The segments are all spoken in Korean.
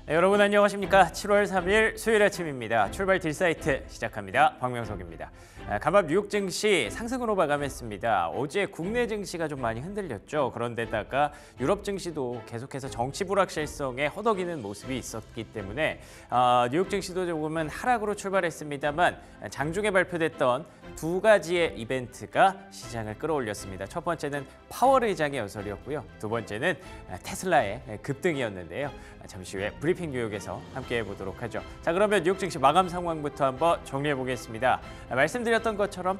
네, 여러분 안녕하십니까? 7월 3일 수요일 아침입니다. 출발 딜사이트 시작합니다. 박명석입니다. 간밤 뉴욕 증시 상승으로 마감했습니다. 어제 국내 증시가 좀 많이 흔들렸죠. 그런데다가 유럽 증시도 계속해서 정치 불확실성에 허덕이는 모습이 있었기 때문에 뉴욕 증시도 조금은 하락으로 출발했습니다만 장중에 발표됐던 두 가지의 이벤트가 시장을 끌어올렸습니다. 첫 번째는 파월 의장의 연설이었고요. 두 번째는 테슬라의 급등이었는데요. 잠시 후에 브리핑 뉴욕에서 함께 해보도록 하죠. 자, 그러면 뉴욕 증시 마감 상황부터 한번 정리해 보겠습니다. 말씀드렸던 것처럼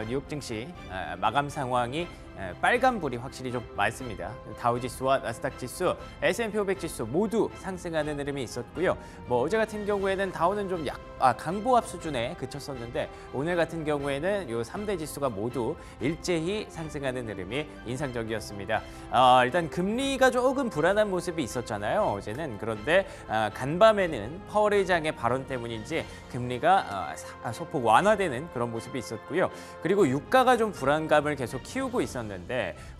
뉴욕 증시 마감 상황이 빨간불이 확실히 좀 많습니다. 다우지수와 나스닥 지수, S&P 500 지수 모두 상승하는 흐름이 있었고요. 어제 같은 경우에는 다우는 좀 강보합 수준에 그쳤었는데 오늘 같은 경우에는 이 3대 지수가 모두 일제히 상승하는 흐름이 인상적이었습니다. 일단 금리가 조금 불안한 모습이 있었잖아요. 어제는. 그런데 간밤에는 파월 의장의 발언 때문인지 금리가 소폭 완화되는 그런 모습이 있었고요. 그리고 유가가 좀 불안감을 계속 키우고 있었는데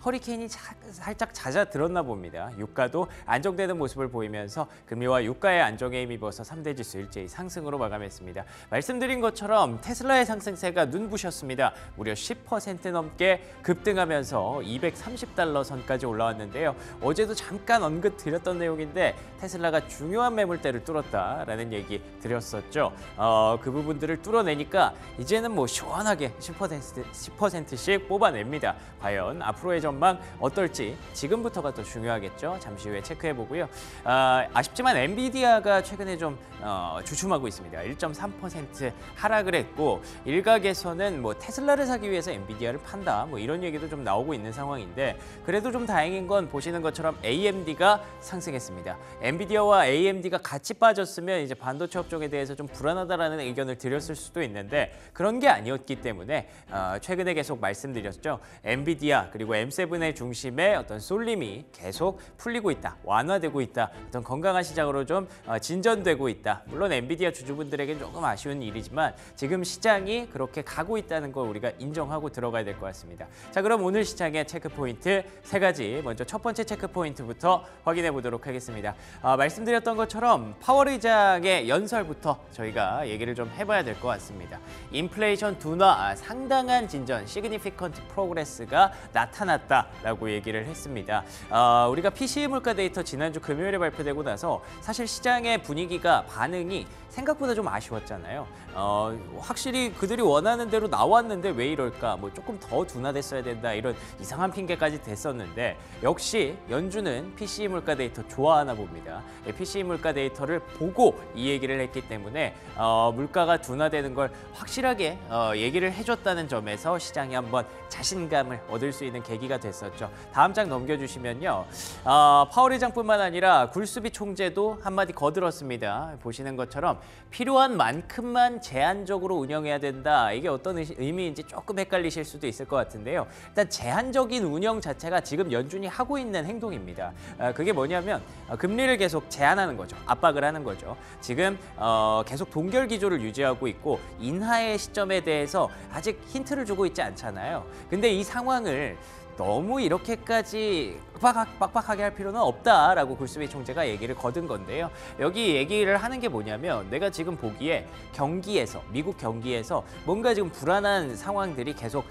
허리케인이 살짝 잦아들었나 봅니다. 유가도 안정되는 모습을 보이면서 금리와 유가의 안정에 힘입어서 3대 지수 일제히 상승으로 마감했습니다. 말씀드린 것처럼 테슬라의 상승세가 눈부셨습니다. 무려 10% 넘게 급등하면서 $230 선까지 올라왔는데요. 어제도 잠깐 언급드렸던 내용인데 테슬라가 중요한 매물대를 뚫었다라는 얘기 드렸었죠. 그 부분들을 뚫어내니까 이제는 시원하게 10%씩 뽑아냅니다. 과연 앞으로의 전망 어떨지 지금부터가 더 중요하겠죠. 잠시 후에 체크해보고요. 아쉽지만 엔비디아가 최근에 좀 주춤하고 있습니다. 1.3% 하락을 했고 일각에서는 테슬라를 사기 위해서 엔비디아를 판다 이런 얘기도 좀 나오고 있는 상황인데 그래도 좀 다행인 건 보시는 것처럼 AMD가 상승했습니다. 엔비디아와 AMD가 같이 빠졌으면 이제 반도체 업종에 대해서 좀 불안하다라는 의견을 드렸을 수도 있는데 그런 게 아니었기 때문에 최근에 계속 말씀드렸죠. 엔비디아 그리고 M7의 중심에 어떤 쏠림이 계속 풀리고 있다, 완화되고 있다, 어떤 건강한 시장으로 좀 진전되고 있다. 물론 엔비디아 주주분들에게는 조금 아쉬운 일이지만 지금 시장이 그렇게 가고 있다는 걸 우리가 인정하고 들어가야 될 것 같습니다. 자, 그럼 오늘 시장의 체크 포인트 세 가지 먼저 첫 번째 체크 포인트부터 확인해 보도록 하겠습니다. 말씀드렸던 것처럼 파월 의장의 연설부터 저희가 얘기를 좀 해봐야 될 것 같습니다. 인플레이션 둔화 상당한 진전, significant progress가 나타났다라고 얘기를 했습니다. 우리가 PCE 물가 데이터 지난주 금요일에 발표되고 나서 사실 시장의 분위기가 반응이 생각보다 좀 아쉬웠잖아요. 확실히 그들이 원하는 대로 나왔는데 왜 이럴까? 조금 더 둔화됐어야 된다 이런 이상한 핑계까지 됐었는데 역시 연준은 PCE 물가 데이터 좋아하나 봅니다. PCE 물가 데이터를 보고 이 얘기를 했기 때문에 물가가 둔화되는 걸 확실하게 얘기를 해줬다는 점에서 시장이 한번 자신감을 얻을 수 있는 계기가 됐었죠. 다음 장 넘겨주시면요. 파월 의장뿐만 아니라 굴수비 총재도 한마디 거들었습니다. 보시는 것처럼 필요한 만큼만 제한적으로 운영해야 된다. 이게 어떤 의미인지 조금 헷갈리실 수도 있을 것 같은데요. 일단 제한적인 운영 자체가 지금 연준이 하고 있는 행동입니다. 그게 뭐냐면 금리를 계속 제한하는 거죠. 압박을 하는 거죠. 지금 계속 동결 기조를 유지하고 있고 인하의 시점에 대해서 아직 힌트를 주고 있지 않잖아요. 근데 이 상황을 너무 이렇게까지 빡빡하게 할 필요는 없다라고 굴스비 총재가 얘기를 거둔 건데요. 여기 얘기를 하는 게 뭐냐면 내가 지금 보기에 미국 경기에서 뭔가 지금 불안한 상황들이 계속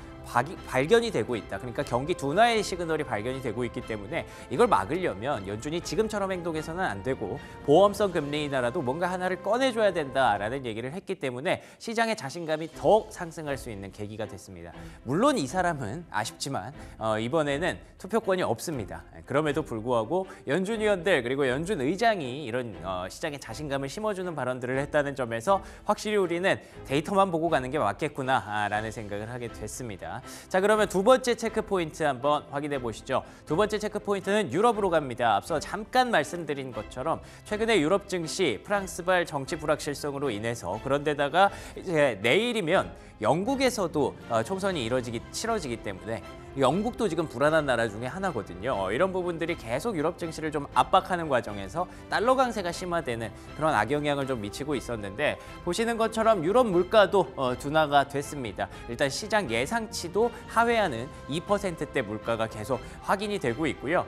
발견이 되고 있다. 그러니까 경기 둔화의 시그널이 발견이 되고 있기 때문에 이걸 막으려면 연준이 지금처럼 행동해서는 안 되고 보험성 금리 인하라도 뭔가 하나를 꺼내줘야 된다라는 얘기를 했기 때문에 시장의 자신감이 더 상승할 수 있는 계기가 됐습니다. 물론 이 사람은 아쉽지만 이번에는 투표권이 없습니다. 그럼에도 불구하고 연준 위원들 그리고 연준 의장이 이런 시장에 자신감을 심어주는 발언들을 했다는 점에서 확실히 우리는 데이터만 보고 가는 게 맞겠구나라는 생각을 하게 됐습니다. 자, 그러면 두 번째 체크 포인트 한번 확인해 보시죠. 두 번째 체크 포인트는 유럽으로 갑니다. 앞서 잠깐 말씀드린 것처럼 최근에 유럽 증시 프랑스발 정치 불확실성으로 인해서 그런데다가 이제 내일이면 영국에서도 총선이 치러지기 때문에 영국도 지금 불안한 나라 중에 하나거든요. 이런 부분들이 계속 유럽 증시를 좀 압박하는 과정에서 달러 강세가 심화되는 그런 악영향을 좀 미치고 있었는데 보시는 것처럼 유럽 물가도 둔화가 됐습니다. 일단 시장 예상치도 하회하는 2%대 물가가 계속 확인이 되고 있고요.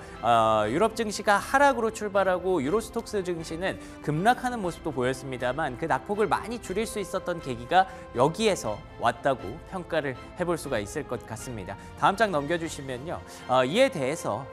유럽 증시가 하락으로 출발하고 유로스톡스 증시는 급락하는 모습도 보였습니다만 그 낙폭을 많이 줄일 수 있었던 계기가 여기에서 왔다고 평가를 해볼 수가 있을 것 같습니다. 다음 장 넘겨주시면요. 이에 대해서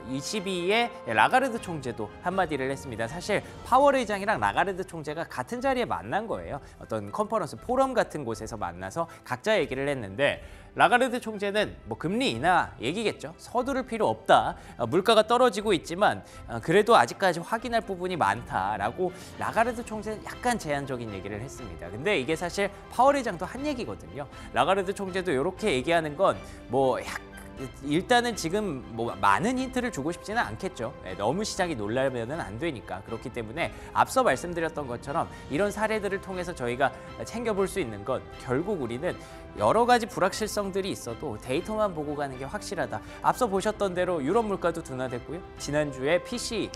22의 라가르드 총재도 한마디를 했습니다. 사실 파월 의장이랑 라가르드 총재가 같은 자리에 만난 거예요. 어떤 컨퍼런스 포럼 같은 곳에서 만나서 각자 얘기를 했는데 라가르드 총재는 뭐 금리 인하 얘기겠죠. 서두를 필요 없다. 물가가 떨어지고 있지만 그래도 아직까지 확인할 부분이 많다라고 라가르드 총재는 약간 제한적인 얘기를 했습니다. 근데 이게 사실 파월 의장도 한 얘기거든요. 라가르드 총재도 이렇게 얘기하는 건 뭐 일단은 지금 뭐 많은 힌트를 주고 싶지는 않겠죠. 너무 시장이 놀라면은 안 되니까. 그렇기 때문에 앞서 말씀드렸던 것처럼 이런 사례들을 통해서 저희가 챙겨볼 수 있는 건 결국 우리는 여러 가지 불확실성들이 있어도 데이터만 보고 가는 게 확실하다. 앞서 보셨던 대로 유럽 물가도 둔화됐고요. 지난주에 PC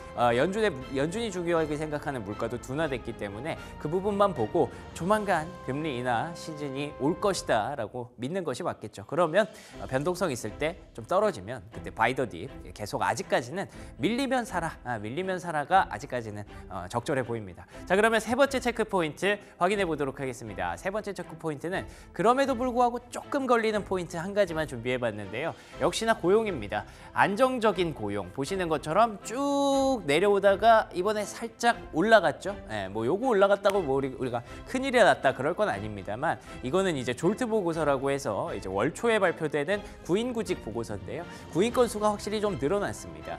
연준이 중요하게 생각하는 물가도 둔화됐기 때문에 그 부분만 보고 조만간 금리 인하 시즌이 올 것이다라고 믿는 것이 맞겠죠. 그러면 변동성 있을 때 좀 떨어지면 그때 바이 더 딥 계속 아직까지는 밀리면 사라가 아직까지는 적절해 보입니다. 자, 그러면 세 번째 체크 포인트 확인해 보도록 하겠습니다. 세 번째 체크 포인트는 그럼에도 불구하고 조금 걸리는 포인트 한 가지만 준비해 봤는데요. 역시나 고용입니다. 안정적인 고용 보시는 것처럼 쭉 내려오다가 이번에 살짝 올라갔죠. 뭐 요거 올라갔다고 뭐 우리가 큰일이 났다 그럴 건 아닙니다만 이거는 이제 졸트 보고서라고 해서 이제 월 초에 발표되는 구인구직 보고서인데요. 구인 건수가 확실히 좀 늘어났습니다.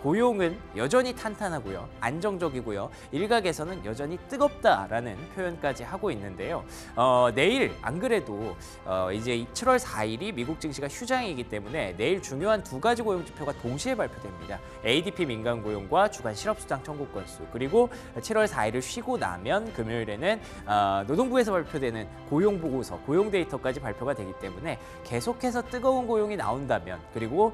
고용은 여전히 탄탄하고요. 안정적이고요. 일각에서는 여전히 뜨겁다라는 표현까지 하고 있는데요. 내일 안 그래도 이제 7월 4일이 미국 증시가 휴장이기 때문에 내일 중요한 두 가지 고용 지표가 동시에 발표됩니다. ADP 민간 고용과 주간 실업수당 청구 건수 그리고 7월 4일을 쉬고 나면 금요일에는 노동부에서 발표되는 고용 보고서, 고용 데이터까지 발표가 되기 때문에 계속해서 뜨거운 고용이 나온다면 그리고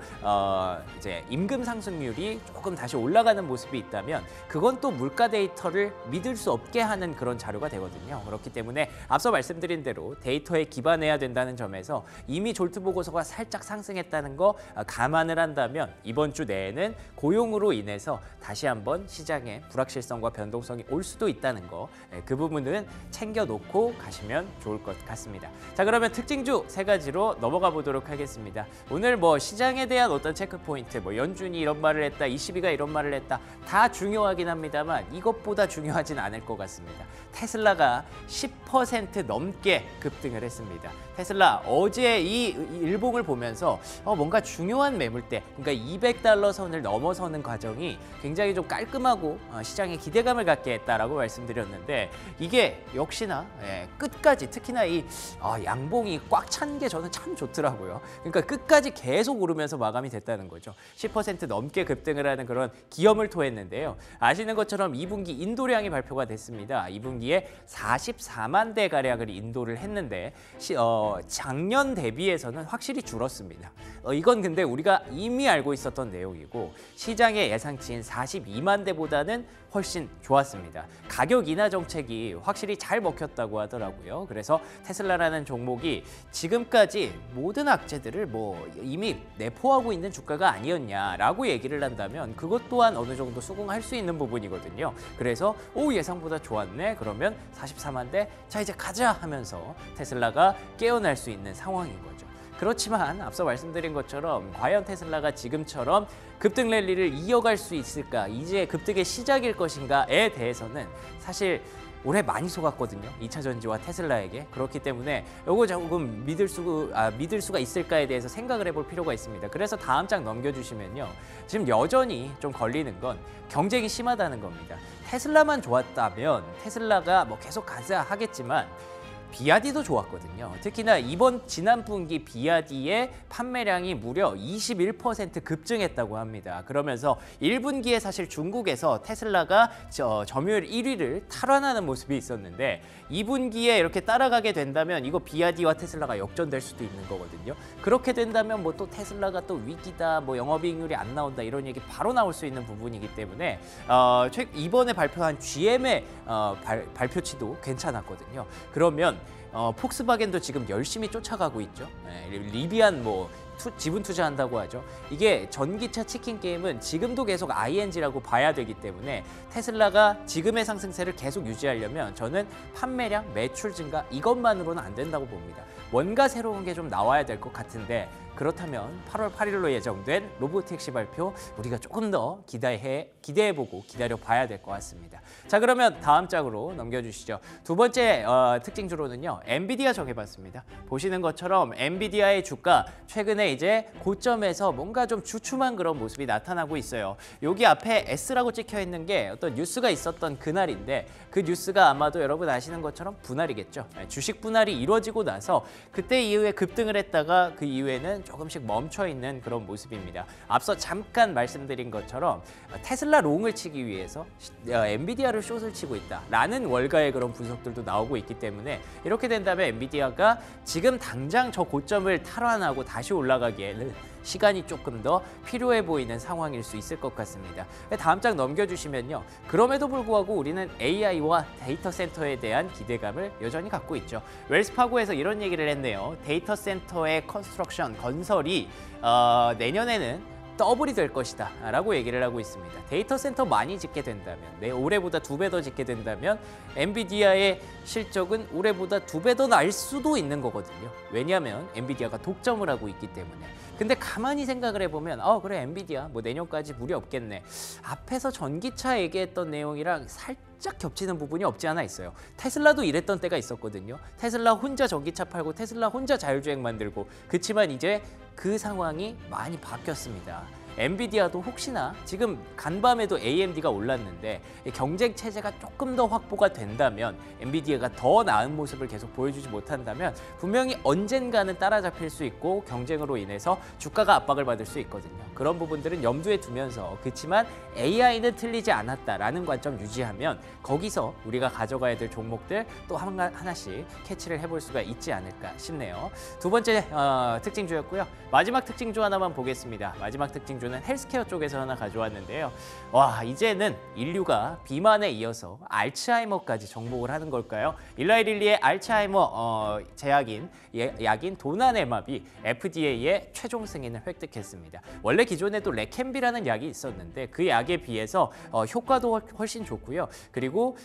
이제 임금 상승률이 조금 다시 올라가는 모습이 있다면 그건 또 물가 데이터를 믿을 수 없게 하는 그런 자료가 되거든요. 그렇기 때문에 앞서 말씀드린 대로 데이터에 기반해야 된다는 점에서 이미 졸트 보고서가 살짝 상승했다는 거 감안을 한다면 이번 주 내에는 고용으로 인해서 다시 한번 시장에 불확실성과 변동성이 올 수도 있다는 거, 그 부분은 챙겨놓고 가시면 좋을 것 같습니다. 자, 그러면 특징주 세 가지로 넘어가 보도록 하겠습니다. 오늘 뭐 시장에 대한 어떤 체크 포인트, 뭐 연준이 이런 말을 했다, ECB가 이런 말을 했다, 다 중요하긴 합니다만 이것보다 중요하진 않을 것 같습니다. 테슬라가 10% 넘게 급등을 했습니다. 테슬라 어제 이 일봉을 보면서 뭔가 중요한 매물대, 그러니까 $200 선을 넘어서는 과정이 굉장히 좀 깔끔하고 시장에 기대감을 갖게 했다라고 말씀드렸는데 이게 역시나 끝까지 특히나 이 양봉이 꽉 찬 게 저는 참 좋더라고요. 그러니까 끝까지 계속 오르면서 마감이 됐다는 거죠. 10% 넘게 급등을 하는 그런 기염을 토했는데요. 아시는 것처럼 2분기 인도량이 발표가 됐습니다. 2분기에 44만 대 가량을 인도를 했는데 작년 대비해서는 확실히 줄었습니다. 이건 근데 우리가 이미 알고 있었던 내용이고 시장의 예상치인 42만 대보다는 훨씬 좋았습니다. 가격 인하 정책이 확실히 잘 먹혔다고 하더라고요. 그래서 테슬라라는 종목이 지금까지 모든 악재들을 뭐 이미 내포하고 있는 주가가 아니었냐라고 얘기를 한다면 그것 또한 어느 정도 수긍할 수 있는 부분이거든요. 그래서 예상보다 좋았네. 그러면 44만 대, 자 이제 가자 하면서 테슬라가 깨어날 수 있는 상황인 거죠. 그렇지만 앞서 말씀드린 것처럼 과연 테슬라가 지금처럼 급등 랠리를 이어갈 수 있을까? 이제 급등의 시작일 것인가에 대해서는 사실 올해 많이 속았거든요. 2차 전지와 테슬라에게. 그렇기 때문에 이거 조금 믿을 수가 있을까에 대해서 생각을 해볼 필요가 있습니다. 그래서 다음 장 넘겨주시면요. 지금 여전히 좀 걸리는 건 경쟁이 심하다는 겁니다. 테슬라만 좋았다면 테슬라가 뭐 계속 가자 하겠지만 비아디도 좋았거든요. 특히나 지난 분기 비아디의 판매량이 무려 21% 급증했다고 합니다. 그러면서 1분기에 사실 중국에서 테슬라가 점유율 1위를 탈환하는 모습이 있었는데 2분기에 이렇게 따라가게 된다면 이거 비아디와 테슬라가 역전될 수도 있는 거거든요. 그렇게 된다면 뭐 또 테슬라가 또 위기다, 뭐 영업이익률이 안 나온다 이런 얘기 바로 나올 수 있는 부분이기 때문에 이번에 발표한 GM의 발표치도 괜찮았거든요. 그러면 폭스바겐도 지금 열심히 쫓아가고 있죠. 리비안 지분 투자한다고 하죠. 이게 전기차 치킨 게임은 지금도 계속 ING라고 봐야 되기 때문에 테슬라가 지금의 상승세를 계속 유지하려면 저는 판매량, 매출 증가 이것만으로는 안 된다고 봅니다. 뭔가 새로운 게 좀 나와야 될 것 같은데 그렇다면 8월 8일로 예정된 로보택시 발표 우리가 조금 더 기대해보고 기다려봐야 될 것 같습니다. 자, 그러면 다음 장으로 넘겨주시죠. 두 번째 특징주로는요. 엔비디아 정해봤습니다. 보시는 것처럼 엔비디아의 주가 최근에 이제 고점에서 뭔가 좀 주춤한 그런 모습이 나타나고 있어요. 여기 앞에 S라고 찍혀 있는 게 어떤 뉴스가 있었던 그날인데 그 뉴스가 아마도 여러분 아시는 것처럼 분할이겠죠. 주식 분할이 이루어지고 나서 그때 이후에 급등을 했다가 그 이후에는 조금씩 멈춰 있는 그런 모습입니다. 앞서 잠깐 말씀드린 것처럼 테슬라 롱을 치기 위해서 엔비디아를 숏을 치고 있다라는 월가의 그런 분석들도 나오고 있기 때문에 이렇게 된다면 엔비디아가 지금 당장 저 고점을 탈환하고 다시 올라가기에는 시간이 조금 더 필요해 보이는 상황일 수 있을 것 같습니다. 다음 장 넘겨주시면요. 그럼에도 불구하고 우리는 AI와 데이터 센터에 대한 기대감을 여전히 갖고 있죠. 웰스파고에서 이런 얘기를 했네요. 데이터 센터의 건설이 내년에는 더블이 될 것이다 라고 얘기를 하고 있습니다. 데이터 센터 많이 짓게 된다면 올해보다 2배 더 짓게 된다면 엔비디아의 실적은 올해보다 2배 더 날 수도 있는 거거든요. 왜냐하면 엔비디아가 독점을 하고 있기 때문에. 근데 가만히 생각을 해보면 그래 엔비디아 뭐 내년까지 무리 없겠네. 앞에서 전기차 얘기했던 내용이랑 살짝 겹치는 부분이 없지 않아 있어요. 테슬라도 이랬던 때가 있었거든요. 테슬라 혼자 전기차 팔고 테슬라 혼자 자율주행 만들고 그치만 이제 그 상황이 많이 바뀌었습니다. 엔비디아도 혹시나 지금 간밤에도 AMD가 올랐는데 경쟁 체제가 조금 더 확보가 된다면 엔비디아가 더 나은 모습을 계속 보여주지 못한다면 분명히 언젠가는 따라잡힐 수 있고 경쟁으로 인해서 주가가 압박을 받을 수 있거든요. 그런 부분들은 염두에 두면서 그렇지만 AI는 틀리지 않았다라는 관점 유지하면 거기서 우리가 가져가야 될 종목들 또 하나씩 캐치를 해볼 수가 있지 않을까 싶네요. 두 번째 특징주였고요. 마지막 특징주 하나만 보겠습니다. 마지막 특징주는 헬스케어 쪽에서 하나 가져왔는데요. 와, 이제는 인류가 비만에 이어서 알츠하이머까지 정복을 하는 걸까요? 일라이 릴리의 알츠하이머 약인 도나네맙이 FDA의 최종 승인을 획득했습니다. 원래 기존에도 레켐비라는 약이 있었는데 그 약에 비해서 효과도 훨씬 좋고요. 그리고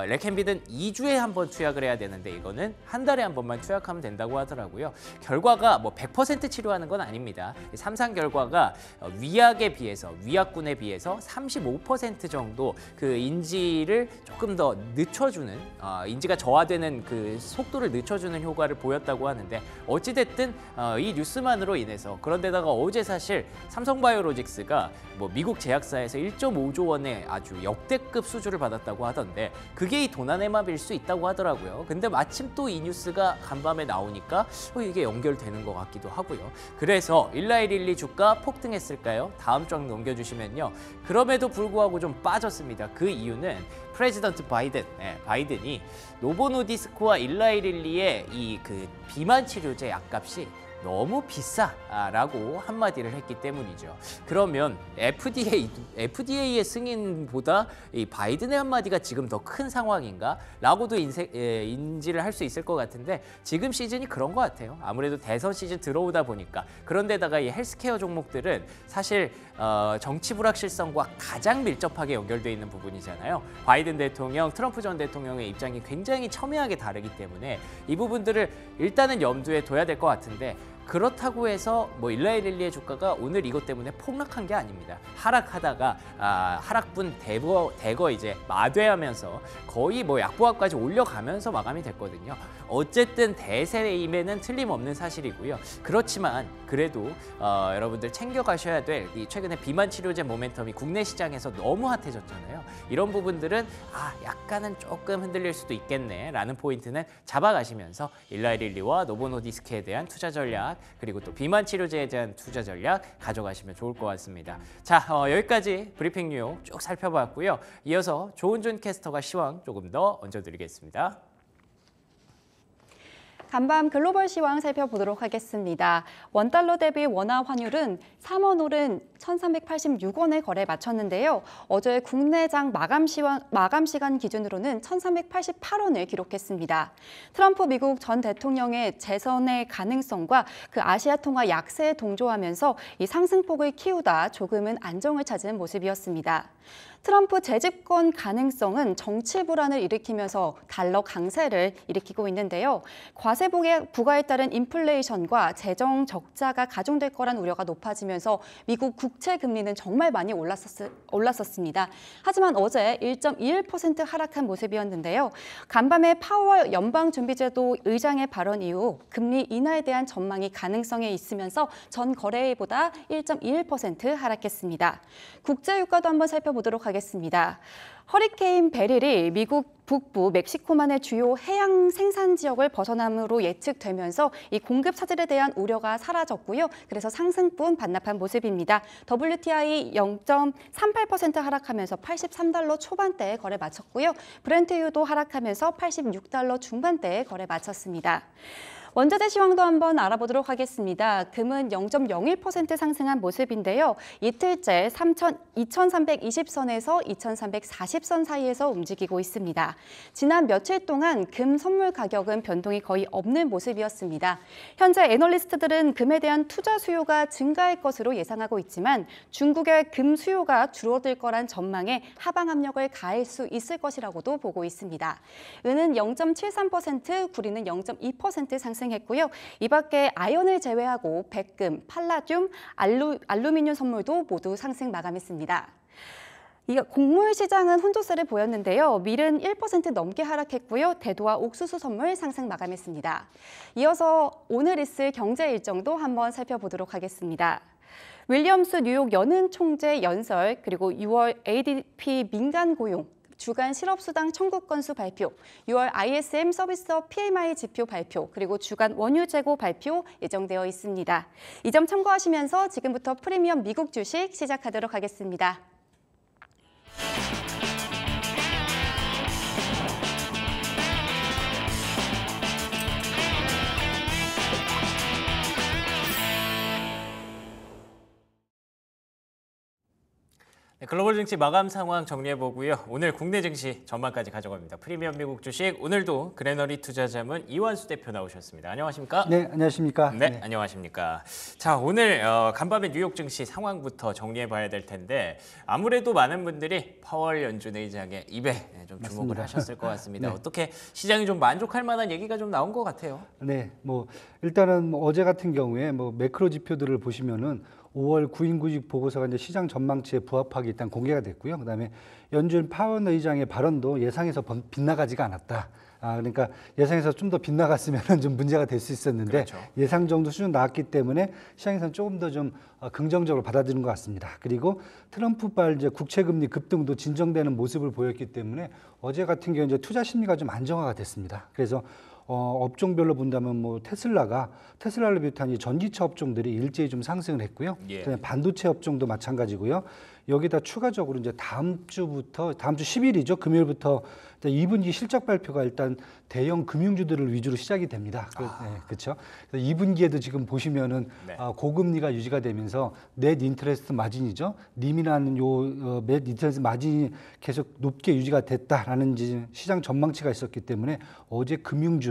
레켐비는 2주에 한 번 투약을 해야 되는데 이거는 한 달에 한 번만 투약하면 된다고 하더라고요. 결과가 뭐 100% 치료하는 건 아닙니다. 삼상 결과가 위약에 비해서 위약군에 비해서 35% 정도 그 인지를 조금 더 늦춰주는 인지가 저하되는 그 속도를 늦춰주는 효과를 보였다고 하는데 어찌됐든 이 뉴스만으로 인해서 그런데다가 어제 사실 삼성바이오로직스가 뭐 미국 제약사에서 1.5조 원의 아주 역대급 수주를 받았다고 하던데 그게 이 도나네맙일 수 있다고 하더라고요. 근데 마침 또 이 뉴스가 간밤에 나오니까 이게 연결되는 것 같기도 하고요. 그래서 일라이 릴리 주가 폭등했을까요? 다음 장 넘겨주시면요. 그럼에도 불구하고 좀 빠졌습니다. 그 이유는 프레지던트 바이든이 노보 노디스크와 일라이 릴리의 이 그 비만 치료제 약값이 너무 비싸라고 한마디를 했기 때문이죠. 그러면 FDA의 승인보다 이 바이든의 한마디가 지금 더 큰 상황인가? 라고도 인지를 할 수 있을 것 같은데 지금 시즌이 그런 것 같아요. 아무래도 대선 시즌 들어오다 보니까 그런데다가 이 헬스케어 종목들은 사실 정치 불확실성과 가장 밀접하게 연결되어 있는 부분이잖아요. 바이든 대통령, 트럼프 전 대통령의 입장이 굉장히 첨예하게 다르기 때문에 이 부분들을 일단은 염두에 둬야 될 것 같은데 그렇다고 해서 뭐 일라이 릴리의 주가가 오늘 이것 때문에 폭락한 게 아닙니다. 하락하다가 하락분 대거 이제 마되하면서 거의 뭐 약보합까지 올려가면서 마감이 됐거든요. 어쨌든 대세임에는 틀림없는 사실이고요. 그렇지만 그래도 여러분들 챙겨가셔야 될 이 최근에 비만 치료제 모멘텀이 국내 시장에서 너무 핫해졌잖아요. 이런 부분들은 약간은 조금 흔들릴 수도 있겠네라는 포인트는 잡아가시면서 일라이 릴리와 노보노디스크에 대한 투자 전략 그리고 또 비만 치료제에 대한 투자 전략 가져가시면 좋을 것 같습니다. 자, 여기까지 브리핑 뉴욕 쭉 살펴봤고요. 이어서 조은준 캐스터가 시황 조금 더 얹어드리겠습니다. 간밤 글로벌 시황 살펴보도록 하겠습니다. 원달러 대비 원화 환율은 3원 오른 1,386원에 거래 마쳤는데요. 어제 국내장 마감 시간 기준으로는 1,388원을 기록했습니다. 트럼프 미국 전 대통령의 재선의 가능성과 그 아시아 통화 약세에 동조하면서 이 상승폭을 키우다 조금은 안정을 찾은 모습이었습니다. 트럼프 재집권 가능성은 정치 불안을 일으키면서 달러 강세를 일으키고 있는데요. 과세 부과에 따른 인플레이션과 재정 적자가 가중될 거란 우려가 높아지면서 미국 국채 금리는 정말 많이 올랐었습니다. 하지만 어제 1.21% 하락한 모습이었는데요. 간밤에 파월 연방준비제도 의장의 발언 이후 금리 인하에 대한 전망이 가능성에 있으면서 전 거래일보다 1.21% 하락했습니다. 국제유가도 한번 살펴보도록 하겠습니다. 허리케인 베릴이 미국 북부 멕시코만의 주요 해양 생산 지역을 벗어남으로 예측되면서 이 공급 차질에 대한 우려가 사라졌고요. 그래서 상승분 반납한 모습입니다. WTI 0.38% 하락하면서 83달러 초반대에 거래 마쳤고요. 브렌트유도 하락하면서 86달러 중반대에 거래 마쳤습니다. 원자재 시황도 한번 알아보도록 하겠습니다. 금은 0.01% 상승한 모습인데요. 이틀째 2320선에서 2340선 사이에서 움직이고 있습니다. 지난 며칠 동안 금 선물 가격은 변동이 거의 없는 모습이었습니다. 현재 애널리스트들은 금에 대한 투자 수요가 증가할 것으로 예상하고 있지만 중국의 금 수요가 줄어들 거란 전망에 하방 압력을 가할 수 있을 것이라고도 보고 있습니다. 은은 0.73%, 구리는 0.2% 상승했고요. 이 밖에 아연을 제외하고 백금, 팔라듐, 알루미늄 선물도 모두 상승 마감했습니다. 곡물 시장은 혼조세를 보였는데요. 밀은 1% 넘게 하락했고요. 대두와 옥수수 선물 상승 마감했습니다. 이어서 오늘 있을 경제 일정도 한번 살펴보도록 하겠습니다. 윌리엄스 뉴욕 연은 총재 연설, 그리고 6월 ADP 민간 고용, 주간 실업수당 청구 건수 발표, 6월 ISM 서비스업 PMI 지표 발표, 그리고 주간 원유 재고 발표 예정되어 있습니다. 이 점 참고하시면서 지금부터 프리미엄 미국 주식 시작하도록 하겠습니다. 네, 글로벌 증시 마감 상황 정리해보고요. 오늘 국내 증시 전망까지 가져갑니다. 프리미엄 미국 주식, 오늘도 그레너리 투자자문 이완수 대표 나오셨습니다. 안녕하십니까? 네, 안녕하십니까? 네, 안녕하십니까? 자, 오늘 간밤에 뉴욕 증시 상황부터 정리해봐야 될 텐데 아무래도 많은 분들이 파월 연준 의장의 입에 좀 주목을 맞습니다. 하셨을 것 같습니다. 네. 어떻게 시장이 좀 만족할 만한 얘기가 좀 나온 것 같아요. 네, 일단은 어제 같은 경우에 매크로 지표들을 보시면은 5월 구인구직 보고서가 이제 시장 전망치에 부합하게 일단 공개가 됐고요. 그다음에 연준 파월 의장의 발언도 예상에서 빗나가지가 않았다. 그러니까 예상에서 좀 더 빗나갔으면 좀 문제가 될 수 있었는데 그렇죠. 예상 정도 수준 나왔기 때문에 시장에서는 조금 더 좀 긍정적으로 받아들인 것 같습니다. 그리고 트럼프발 이제 국채금리 급등도 진정되는 모습을 보였기 때문에 어제 같은 경우 이제 투자 심리가 좀 안정화가 됐습니다. 그래서 업종별로 본다면 테슬라를 비롯한 이 전기차 업종들이 일제히 좀 상승을 했고요. 예. 반도체 업종도 마찬가지고요. 여기다 추가적으로 이제 다음 주 10일이죠. 금요일부터 2분기 실적 발표가 일단 대형 금융주들을 위주로 시작이 됩니다. 그렇죠. 2분기에도 지금 보시면은 네. 고금리가 유지가 되면서 넷 인터레스트 마진이죠. 님이라는 넷 인터레스트 마진이 계속 높게 유지가 됐다라는 시장 전망치가 있었기 때문에 어제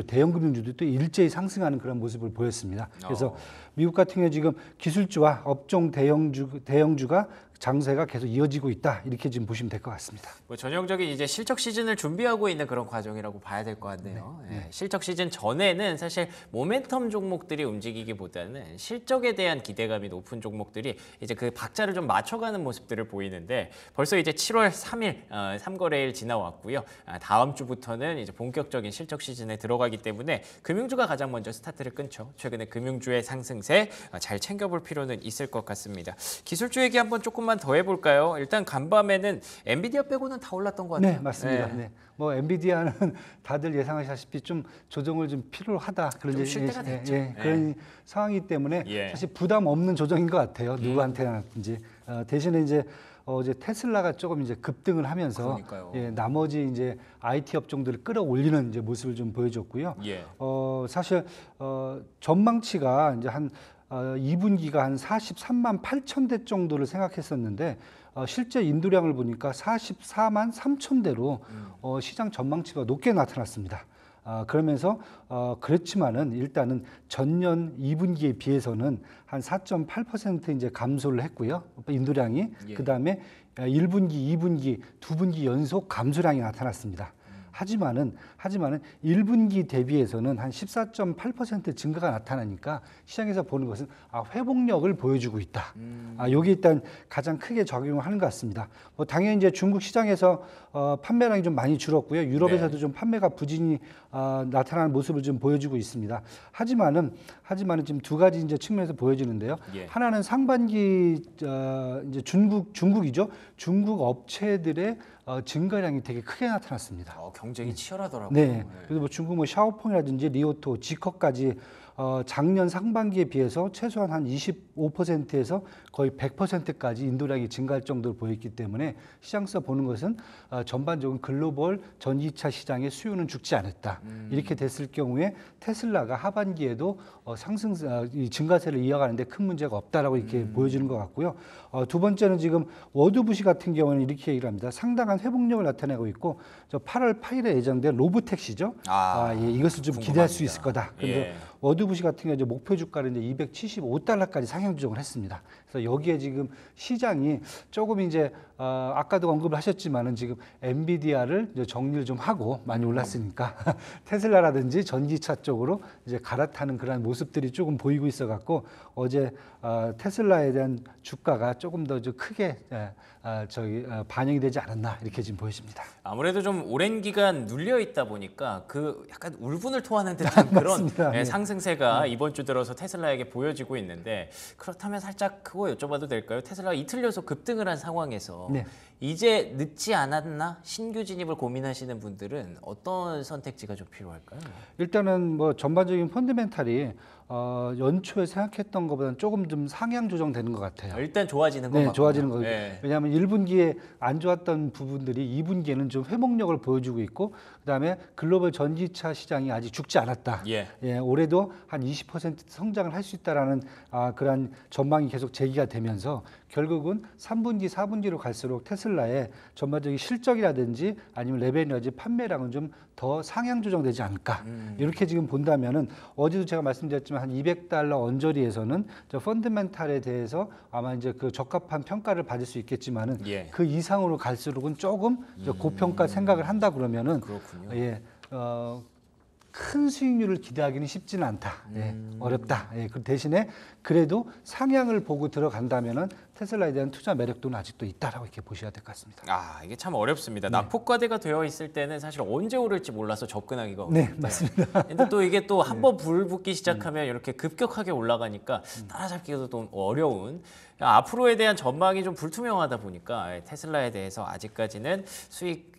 대형 금융주도 또 일제히 상승하는 그런 모습을 보였습니다. 그래서 미국 같은 경우 지금 기술주와 업종 대형주가 장세가 계속 이어지고 있다 이렇게 지금 보시면 될 것 같습니다. 뭐 전형적인 이제 실적 시즌을 준비하고 있는 그런 과정이라고 봐야 될 것 같네요. 예, 실적 시즌 전에는 사실 모멘텀 종목들이 움직이기보다는 실적에 대한 기대감이 높은 종목들이 이제 그 박자를 좀 맞춰가는 모습들을 보이는데 벌써 이제 7월 3일 3거래일 지나왔고요. 다음 주부터는 이제 본격적인 실적 시즌에 들어가기 때문에 금융주가 가장 먼저 스타트를 끊죠. 최근에 금융주의 상승세 잘 챙겨볼 필요는 있을 것 같습니다. 기술주 얘기 한번 조금만 더 해볼까요? 일단 간밤에는 엔비디아 빼고는 다 올랐던 것 같아요. 네, 맞습니다. 네. 네. 뭐 엔비디아는 다들 예상하시다시피 좀 조정을 좀 필요하다 그런 좀 쉴 때가 됐죠. 그런 상황이기 때문에 예. 사실 부담 없는 조정인 것 같아요. 누구한테나든지 대신에 이제 어제 테슬라가 조금 이제 급등을 하면서 그러니까요. 나머지 이제 IT 업종들을 끌어올리는 이제 모습을 좀 보여줬고요. 예. 사실 전망치가 이제 한 2분기가 한 43만 8천 대 정도를 생각했었는데 실제 인도량을 보니까 44만 3천 대로 시장 전망치가 높게 나타났습니다. 그러면서 그렇지만은 일단은 전년 2분기에 비해서는 한 4.8% 이제 감소를 했고요. 인도량이 예. 그다음에 1분기, 2분기, 두 분기 연속 감소량이 나타났습니다. 하지만은 1분기 대비해서는 한 14.8% 증가가 나타나니까 시장에서 보는 것은 회복력을 보여주고 있다. 여기 일단 가장 크게 적용을 하는 것 같습니다. 뭐 당연히 이제 중국 시장에서 판매량이 좀 많이 줄었고요. 유럽에서도 네. 좀 판매가 부진이 나타나는 모습을 좀 보여주고 있습니다. 하지만은 지금 두 가지 이제 측면에서 보여지는데요. 예. 하나는 상반기 이제 중국이죠. 중국 업체들의 증가량이 되게 크게 나타났습니다. 경쟁이 치열하더라고요. 네. 그래서 뭐 중국 뭐 샤오펑이라든지 리오토, 지커까지 작년 상반기에 비해서 최소한 한 25%에서 거의 100%까지 인도량이 증가할 정도로 보였기 때문에 시장에서 보는 것은 전반적인 글로벌 전기차 시장의 수요는 죽지 않았다. 이렇게 됐을 경우에 테슬라가 하반기에도 이 증가세를 이어가는데 큰 문제가 없다라고 이렇게 보여지는 것 같고요. 두 번째는 지금 워드부시 같은 경우는 이렇게 얘기를 합니다. 상당한 회복력을 나타내고 있고 저 8월 8일에 예정된 로브택시죠. 이것을 좀 기대할 수 있을 거다. 그런데 예. 워드부시 같은 경우 이제 목표 주가를 이제 275달러까지 상향 조정을 했습니다. 그래서 여기에 지금 시장이 조금 이제 아까도 언급을 하셨지만은 지금 엔비디아를 이제 정리를 좀 하고 많이 올랐으니까 테슬라라든지 전기차 쪽으로 이제 갈아타는 그런 모습들이 조금 보이고 있어 갖고 어제 테슬라에 대한 주가가 조금 더 크게 반영이 되지 않았나 이렇게 지금 보여집니다. 아무래도 좀 오랜 기간 눌려 있다 보니까 그 약간 울분을 토하는 듯한 그런 맞습니다. 상승세가 이번 주 들어서 테슬라에게 보여지고 있는데 그렇다면 살짝 그거 여쭤봐도 될까요? 테슬라가 이틀 연속 급등을 한 상황에서 네. 이제 늦지 않았나? 신규 진입을 고민하시는 분들은 어떤 선택지가 좀 필요할까요? 일단은 뭐 전반적인 펀더멘탈이 연초에 생각했던 것보다는 조금 좀 상향 조정되는 것 같아요. 일단 좋아지는 것 네, 같고요. 좋아지는 거죠. 네. 왜냐하면 1분기에 안 좋았던 부분들이 2분기에는 좀 회복력을 보여주고 있고, 그다음에 글로벌 전기차 시장이 아직 죽지 않았다. 예. 올해도 한 20% 성장을 할 수 있다라는 그러한 전망이 계속 제기가 되면서 결국은 3분기, 4분기로 갈수록 테슬라의 전반적인 실적이라든지 아니면 레베뉴라든지 판매량은 좀 더 상향 조정되지 않을까. 이렇게 지금 본다면은 어제도 제가 말씀드렸지만 한 $200 언저리에서는 저 펀드멘탈에 대해서 아마 이제 그 적합한 평가를 받을 수 있겠지만은 예. 그 이상으로 갈수록은 조금 고평가 생각을 한다 그러면은 그렇군요. 큰 수익률을 기대하기는 쉽지는 않다. 어렵다. 그 대신에 그래도 상향을 보고 들어간다면은 테슬라에 대한 투자 매력도는 아직도 있다라고 이렇게 보셔야 될 것 같습니다. 이게 참 어렵습니다. 낙폭과대가 되어 있을 때는 사실 언제 오를지 몰라서 접근하기가 어려운데. 네, 맞습니다. 근데 또 이게 또 한 번 불 붙기 시작하면 이렇게 급격하게 올라가니까 따라잡기도 좀 어려운 앞으로에 대한 전망이 좀 불투명하다 보니까 테슬라에 대해서 아직까지는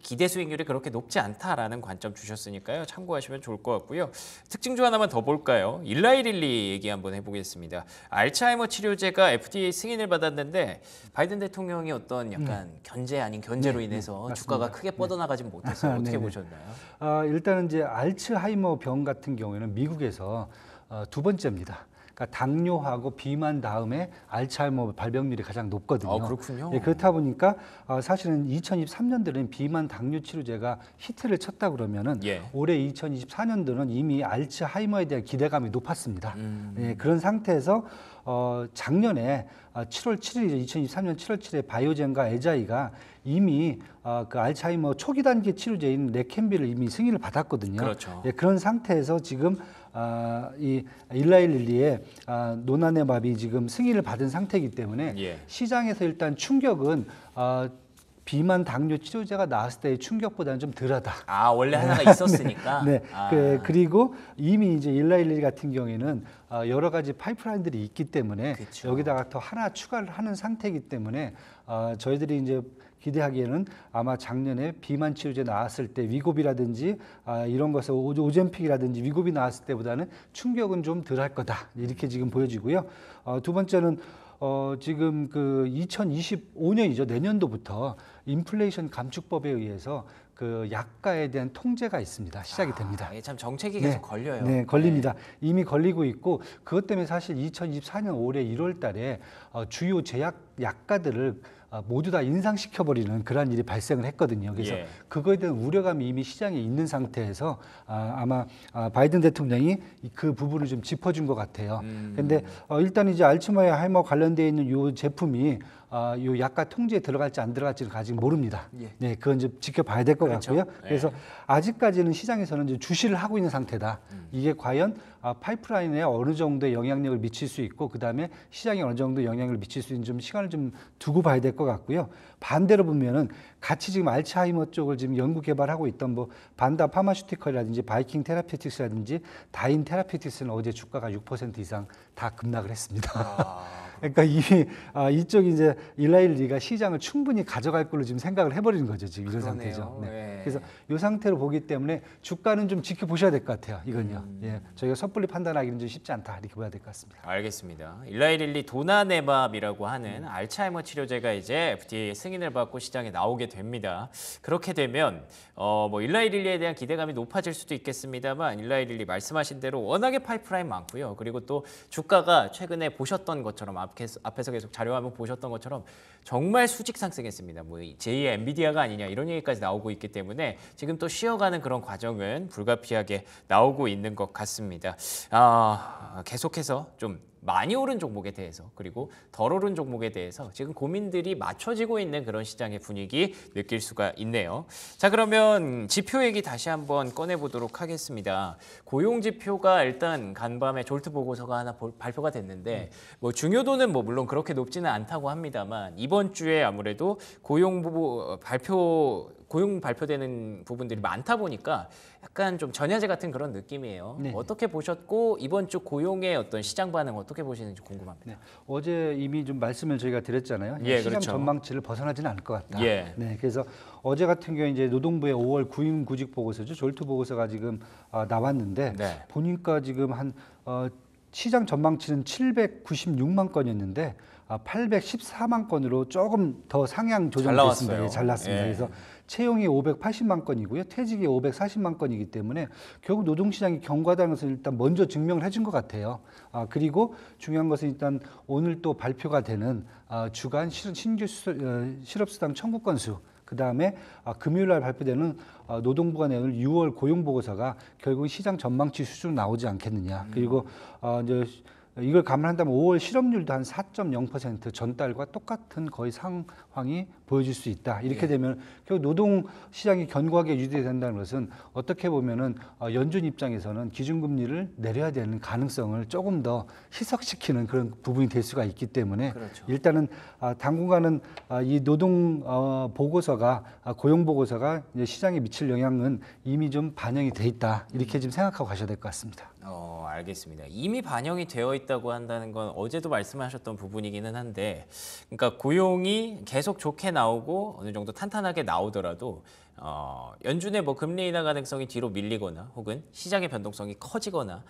기대 수익률이 그렇게 높지 않다라는 관점 주셨으니까요. 참고하시면 좋을 것 같고요. 특징주 하나만 더 볼까요? 일라이릴리 얘기 한번 해보겠습니다. 알츠하이머 치료제가 FDA 승인을 받았는데 바이든 대통령이 어떤 약간 견제 아닌 견제로 인해서 맞습니다. 주가가 크게 뻗어나가지 못했어요. 어떻게 네네. 보셨나요? 일단은 이제 알츠하이머 병 같은 경우에는 미국에서 두 번째입니다. 그러니까 당뇨하고 비만 다음에 알츠하이머 발병률이 가장 높거든요. 그렇군요. 예, 그렇다 보니까 사실은 2023년도는 비만 당뇨 치료제가 히트를 쳤다 그러면은 예. 올해 2024년도는 이미 알츠하이머에 대한 기대감이 높았습니다. 예, 그런 상태에서 작년에 7월 7일 2023년 7월 7일에 바이오젠과 에자이가 이미 그 알츠하이머 초기 단계 치료제인 레켐비를 이미 승인을 받았거든요. 그렇죠. 예, 그런 상태에서 지금 이 일라이릴리의 노나네맙이 지금 승인을 받은 상태이기 때문에 예. 시장에서 일단 충격은 비만 당뇨 치료제가 나왔을 때의 충격보다는 좀 덜하다. 원래 하나가 있었으니까. 네. 그리고 이미 이제 일라일리 같은 경우에는 여러 가지 파이프라인들이 있기 때문에 그쵸. 여기다가 더 하나 추가를 하는 상태이기 때문에 저희들이 이제 기대하기에는 아마 작년에 비만 치료제 나왔을 때 위고비라든지 이런 것을 오젬픽이라든지 위고비 나왔을 때보다는 충격은 좀 덜할 거다. 이렇게 지금 보여지고요. 두 번째는 지금 그 2025년이죠. 내년도부터 인플레이션 감축법에 의해서 그 약가에 대한 통제가 있습니다. 시작이 됩니다. 이게 참 정책이 계속 걸려요. 네, 걸립니다. 이미 걸리고 있고 그것 때문에 사실 2024년 올해 1월 달에 주요 제약 약가들을 모두 다 인상시켜버리는 그러한 일이 발생을 했거든요. 그래서 예. 그거에 대한 우려감이 이미 시장에 있는 상태에서 아마 바이든 대통령이 그 부분을 좀 짚어준 것 같아요. 근데 일단 이제 알츠하이머 관련되어 있는 요 제품이 요 약가 통제에 들어갈지 안 들어갈지는 아직 모릅니다. 예. 네, 그건 좀 지켜봐야 될 것 그렇죠. 같고요. 그래서 아직까지는 시장에서는 이제 주시를 하고 있는 상태다. 이게 과연 파이프라인에 어느 정도의 영향력을 미칠 수 있고 그다음에 시장에 어느 정도 영향을 미칠 수 있는 좀 시간을 좀 두고 봐야 될 것 같고요. 반대로 보면은 같이 지금 알츠하이머 쪽을 지금 연구 개발하고 있던 뭐 반다 파마슈티컬이라든지 바이킹 테라피틱스라든지 다인 테라피틱스는 어제 주가가 6% 이상 다 급락을 했습니다. 그러니까 이쪽 이제 일라일리가 시장을 충분히 가져갈 걸로 지금 생각을 해버리는 거죠. 지금 이런 그러네요. 상태죠. 네. 네. 그래서 이 상태로 보기 때문에 주가는 좀 지켜보셔야 될 것 같아요. 이건요. 예, 저희가 섣불리 판단하기는 좀 쉽지 않다 이렇게 봐야 될 것 같습니다. 알겠습니다. 일라이릴리 도나네맙이라고 하는 알츠하이머 치료제가 이제 FDA 승인을 받고 시장에 나오게 됩니다. 그렇게 되면 뭐 일라이릴리에 대한 기대감이 높아질 수도 있겠습니다만 일라이릴리 말씀하신 대로 워낙에 파이프라인 많고요. 그리고 또 주가가 최근에 보셨던 것처럼 앞에서 계속 자료화면 보셨던 것처럼 정말 수직 상승했습니다. 뭐 제2의 엔비디아가 아니냐 이런 얘기까지 나오고 있기 때문에 지금 또 쉬어가는 그런 과정은 불가피하게 나오고 있는 것 같습니다. 계속해서 좀 많이 오른 종목에 대해서 그리고 덜 오른 종목에 대해서 지금 고민들이 맞춰지고 있는 그런 시장의 분위기 느낄 수가 있네요. 자, 그러면 지표 얘기 다시 한번 꺼내보도록 하겠습니다. 고용 지표가 일단 간밤에 졸트 보고서가 하나 발표가 됐는데 뭐 중요도는 뭐 물론 그렇게 높지는 않다고 합니다만 이번 주에 아무래도 고용 발표되는 부분들이 많다 보니까 약간 좀 전야제 같은 그런 느낌이에요. 네. 어떻게 보셨고 이번 주 고용의 어떤 시장 반응 어떻게 보시는지 궁금합니다. 네. 어제 이미 좀 말씀을 저희가 드렸잖아요. 예, 시장 그렇죠. 전망치를 벗어나지는 않을 것 같다. 예. 네, 그래서 어제 같은 경우에 이제 노동부의 5월 구임 구직 보고서죠. 졸트 보고서가 지금 나왔는데 네. 보니까 지금 한 시장 전망치는 796만 건이었는데 814만 건으로 조금 더 상향 조정됐습니다. 나왔어요. 예, 잘 났습니다. 예. 그래서 채용이 580만 건이고요. 퇴직이 540만 건이기 때문에 결국 노동시장이 견고하다는 것을 일단 먼저 증명을 해준 것 같아요. 그리고 중요한 것은 일단 오늘 또 발표가 되는 주간 신규 실업수당 청구 건수 그다음에 금요일 날 발표되는 노동부가 내는 6월 고용 보고서가 결국 시장 전망치 수준으로 나오지 않겠느냐. 그리고 이제 이걸 감안한다면 5월 실업률도 한 4.0% 전달과 똑같은 거의 상황이 보여질 수 있다. 이렇게 되면 결국 노동 시장이 견고하게 유지된다는 것은 어떻게 보면은 연준 입장에서는 기준금리를 내려야 되는 가능성을 조금 더 희석시키는 그런 부분이 될 수가 있기 때문에 그렇죠. 일단은 당분간은 이 노동 보고서가 고용 보고서가 이제 시장에 미칠 영향은 이미 좀 반영이 돼 있다. 이렇게 좀 생각하고 가셔야 될 것 같습니다. 알겠습니다. 이미 반영이 되어 있다고 한다는 건 어제도 말씀하셨던 부분이기는 한데, 그러니까 고용이 계속 좋게 나오고 어느 정도 탄탄하게 나오더라도 연준의 뭐 금리 인하 가능성이 뒤로 밀리거나 혹은 시장의 변동성이 커지거나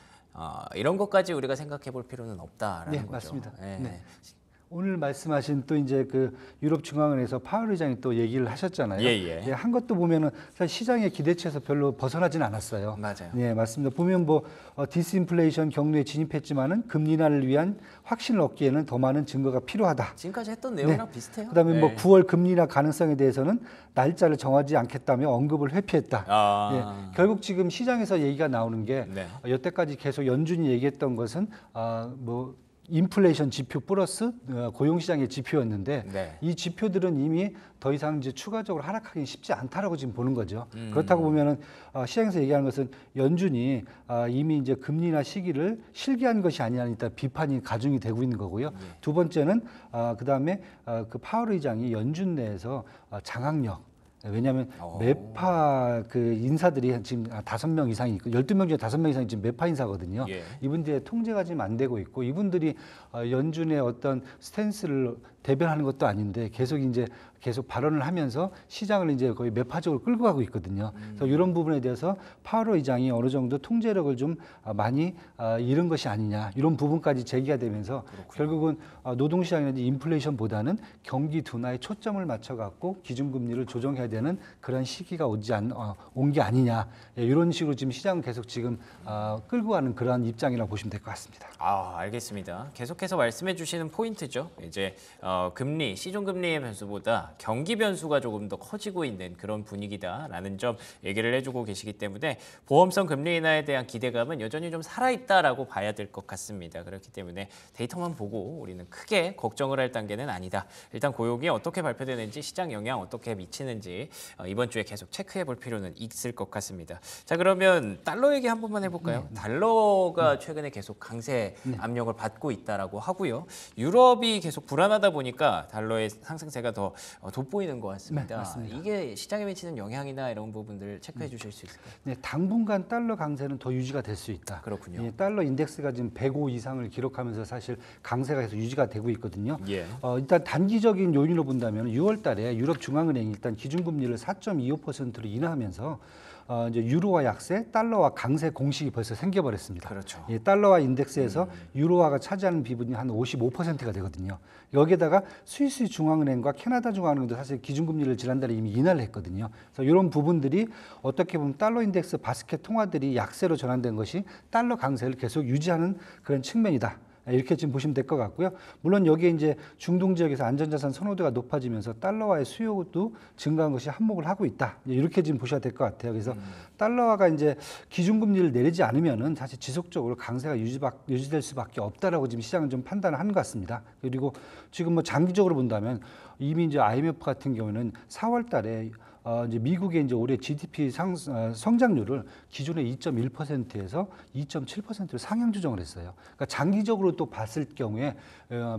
이런 것까지 우리가 생각해 볼 필요는 없다라는 네, 거죠. 맞습니다. 네. 네. 오늘 말씀하신 또 이제 그 유럽중앙은행에서 파월 의장이 또 얘기를 하셨잖아요. 예. 한 것도 보면은 사실 시장의 기대치에서 별로 벗어나진 않았어요. 맞아요. 네, 맞습니다. 보면 뭐 디스인플레이션 경로에 진입했지만은 금리 인하를 위한 확신을 얻기에는 더 많은 증거가 필요하다. 지금까지 했던 내용이랑 비슷해요. 그다음에 뭐 9월 금리 인하 가능성에 대해서는 날짜를 정하지 않겠다며 언급을 회피했다. 결국 지금 시장에서 얘기가 나오는 게 여태까지 계속 연준이 얘기했던 것은 뭐 인플레이션 지표 플러스 고용시장의 지표였는데 이 지표들은 이미 더 이상 이제 추가적으로 하락하기는 쉽지 않다라고 지금 보는 거죠. 그렇다고 보면은 시장에서 얘기하는 것은 연준이 이미 이제 금리 인하 시기를 실기한 것이 아니라 일단 비판이 가중이 되고 있는 거고요. 두 번째는 그다음에 그 파월 의장이 연준 내에서 장악력 왜냐하면 매파 그 인사들이 지금 5명 이상이 있고 12명 중에 5명 이상이 지금 매파 인사거든요. 이분들의 통제가 지금 안 되고 있고 이분들이 연준의 어떤 스탠스를 대변하는 것도 아닌데 계속 발언을 하면서 시장을 이제 거의 매파적으로 끌고 가고 있거든요. 그래서 이런 부분에 대해서 파월 의장이 어느 정도 통제력을 좀 많이 잃은 것이 아니냐 이런 부분까지 제기가 되면서 결국은 노동시장이나 인플레이션보다는 경기 둔화에 초점을 맞춰갖고 기준금리를 조정해야 되는 그런 시기가 온 게 아니냐 이런 식으로 지금 시장은 계속 지금 끌고 가는 그런 입장이라고 보시면 될 것 같습니다. 알겠습니다. 계속해서 말씀해 주시는 포인트죠. 이제 금리, 시중금리의 변수보다 경기 변수가 조금 더 커지고 있는 그런 분위기다라는 점 얘기를 해주고 계시기 때문에 보험성 금리 인하에 대한 기대감은 여전히 좀 살아있다라고 봐야 될 것 같습니다. 그렇기 때문에 데이터만 보고 우리는 크게 걱정을 할 단계는 아니다. 일단 고용이 어떻게 발표되는지 시장 영향 어떻게 미치는지 이번 주에 계속 체크해 볼 필요는 있을 것 같습니다. 자, 그러면 달러 얘기 한 번만 해볼까요? 달러가 최근에 계속 강세 압력을 받고 있다라고 하고요. 유럽이 계속 불안하다 보니까 달러의 상승세가 더 돋보이는 것 같습니다. 맞습니다. 이게 시장에 미치는 영향이나 이런 부분들 체크해 주실 수 있을까요? 네, 당분간 달러 강세는 더 유지가 될 수 있다. 그렇군요. 달러 인덱스가 지금 105 이상을 기록하면서 사실 강세가 계속 유지가 되고 있거든요. 일단 단기적인 요인으로 본다면 6월 달에 유럽 중앙은행이 일단 기준금리를 4.25%로 인하하면서 이제 유로화 약세, 달러화 강세 공식이 벌써 생겨버렸습니다. 그렇죠. 달러화 인덱스에서 유로화가 차지하는 비중이 한 55%가 되거든요. 여기에다가 스위스 중앙은행과 캐나다 중앙은행도 사실 기준금리를 지난달에 이미 인하를 했거든요. 그래서 이런 부분들이 어떻게 보면 달러 인덱스 바스켓 통화들이 약세로 전환된 것이 달러 강세를 계속 유지하는 그런 측면이다. 이렇게 지금 보시면 될 것 같고요. 물론 여기에 이제 중동 지역에서 안전자산 선호도가 높아지면서 달러화의 수요도 증가한 것이 한몫을 하고 있다. 이렇게 지금 보셔야 될 것 같아요. 그래서 달러화가 이제 기준금리를 내리지 않으면은 사실 지속적으로 강세가 유지될 수밖에 없다라고 지금 시장은 좀 판단을 하는 것 같습니다. 그리고 지금 뭐 장기적으로 본다면 이미 이제 IMF 같은 경우는 4월 달에 이제 미국의 이제 올해 GDP 성장률을 기존의 2.1%에서 2.7%로 상향 조정을 했어요. 그러니까 장기적으로 또 봤을 경우에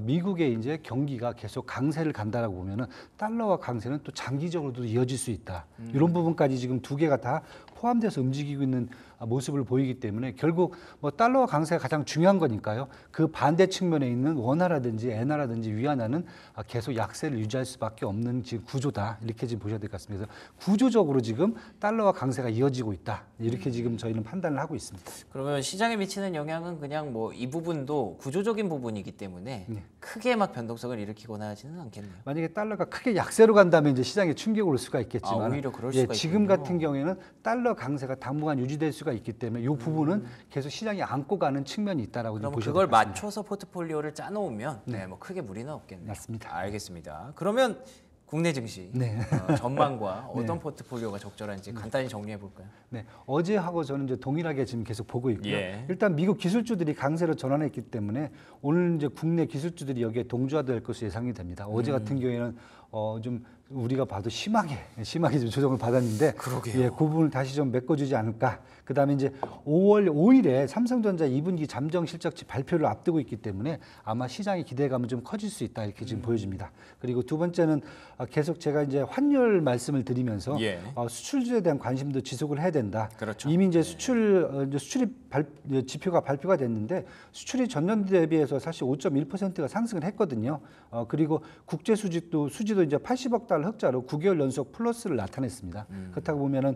미국의 이제 경기가 계속 강세를 간다라고 보면은 달러와 강세는 또 장기적으로도 이어질 수 있다. 이런 부분까지 지금 두 개가 다 포함돼서 움직이고 있는 모습을 보이기 때문에 결국 뭐 달러와 강세가 가장 중요한 거니까요. 그 반대 측면에 있는 원화라든지 엔화라든지 위안화는 계속 약세를 유지할 수밖에 없는 지금 구조다. 이렇게 지금 보셔야 될 것 같습니다. 그래서 구조적으로 지금 달러와 강세가 이어지고 있다. 이렇게 지금 저희는 판단을 하고 있습니다. 그러면 시장에 미치는 영향은 그냥 뭐 이 부분도 구조적인 부분이기 때문에 크게 막 변동성을 일으키거나 하지는 않겠네요. 만약에 달러가 크게 약세로 간다면 이제 시장에 충격이 올 수가 있겠지만 오히려 그럴 수가 지금 있군요. 같은 경우에는 달러 강세가 당분간 유지될 수가 있기 때문에 이 부분은 계속 시장이 안고 가는 측면이 있다라고 그럼 보셔야 그걸 될 것 같습니다. 맞춰서 포트폴리오를 짜놓으면 뭐 크게 무리는 없겠네요. 맞습니다. 알겠습니다. 그러면 국내 증시 전망과 어떤 포트폴리오가 적절한지 간단히 정리해 볼까요? 네, 어제하고 저는 이제 동일하게 지금 계속 보고 있고요. 일단 미국 기술주들이 강세로 전환했기 때문에 오늘 이제 국내 기술주들이 여기에 동조화될 것으로 예상이 됩니다. 어제 같은 경우에는 좀 우리가 봐도 심하게 좀 조정을 받았는데 그 부분을 다시 좀 메꿔주지 않을까. 그다음에 이제 5월 5일에 삼성전자 2분기 잠정 실적치 발표를 앞두고 있기 때문에 아마 시장의 기대감은 좀 커질 수 있다 이렇게 지금 보여집니다. 그리고 두 번째는 계속 제가 이제 환율 말씀을 드리면서 수출주에 대한 관심도 지속을 해야 된다. 이미 이제 수출이 지표가 발표가 됐는데 수출이 전년 대비해서 사실 5.1%가 상승을 했거든요. 그리고 국제 수지도 이제 80억 달러 달 흑자로 9개월 연속 플러스를 나타냈습니다. 그렇다고 보면은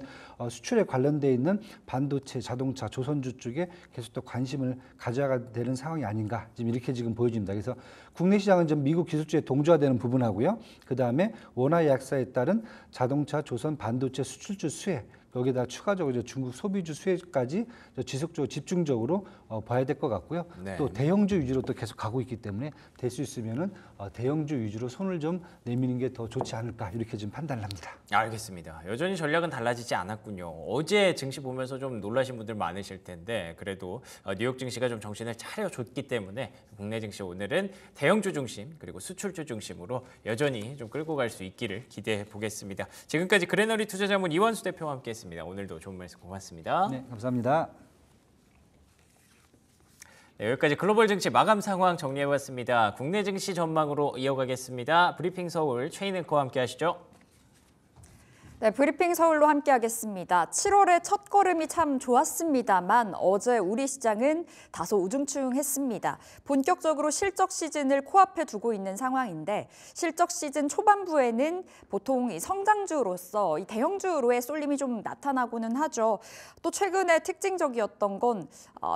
수출에 관련돼 있는 반도체, 자동차, 조선주 쪽에 계속 또 관심을 가져야 되는 상황이 아닌가 지금 이렇게 지금 보여집니다. 그래서 국내 시장은 좀 미국 기술주에 동조화되는 부분하고요. 그 다음에 원화 약세에 따른 자동차, 조선, 반도체 수출주 수혜 여기다 추가적으로 중국 소비주 수혜까지 지속적으로 집중적으로 봐야 될 것 같고요. 네. 또 대형주 위주로 또 계속 가고 있기 때문에 될 수 있으면은 대형주 위주로 손을 좀 내미는 게 더 좋지 않을까 이렇게 지금 판단을 합니다. 알겠습니다. 여전히 전략은 달라지지 않았군요. 어제 증시 보면서 좀 놀라신 분들 많으실 텐데 그래도 뉴욕 증시가 좀 정신을 차려줬기 때문에 국내 증시 오늘은 대형주 중심 그리고 수출주 중심으로 여전히 좀 끌고 갈 수 있기를 기대해 보겠습니다. 지금까지 그레너리 투자자문 이원수 대표와 함께했습니다. 오늘도 좋은 말씀 고맙습니다. 네, 감사합니다. 네, 여기까지 글로벌 증시 마감 상황 정리해봤습니다. 국내 증시 전망으로 이어가겠습니다. 브리핑 서울 최인 앵커와 함께하시죠. 네, 브리핑 서울로 함께하겠습니다. 7월의 첫 걸음이 참 좋았습니다만 어제 우리 시장은 다소 우중충했습니다. 본격적으로 실적 시즌을 코앞에 두고 있는 상황인데 실적 시즌 초반부에는 보통 이 성장주로서 이 대형주로의 쏠림이 좀 나타나고는 하죠. 또 최근에 특징적이었던 건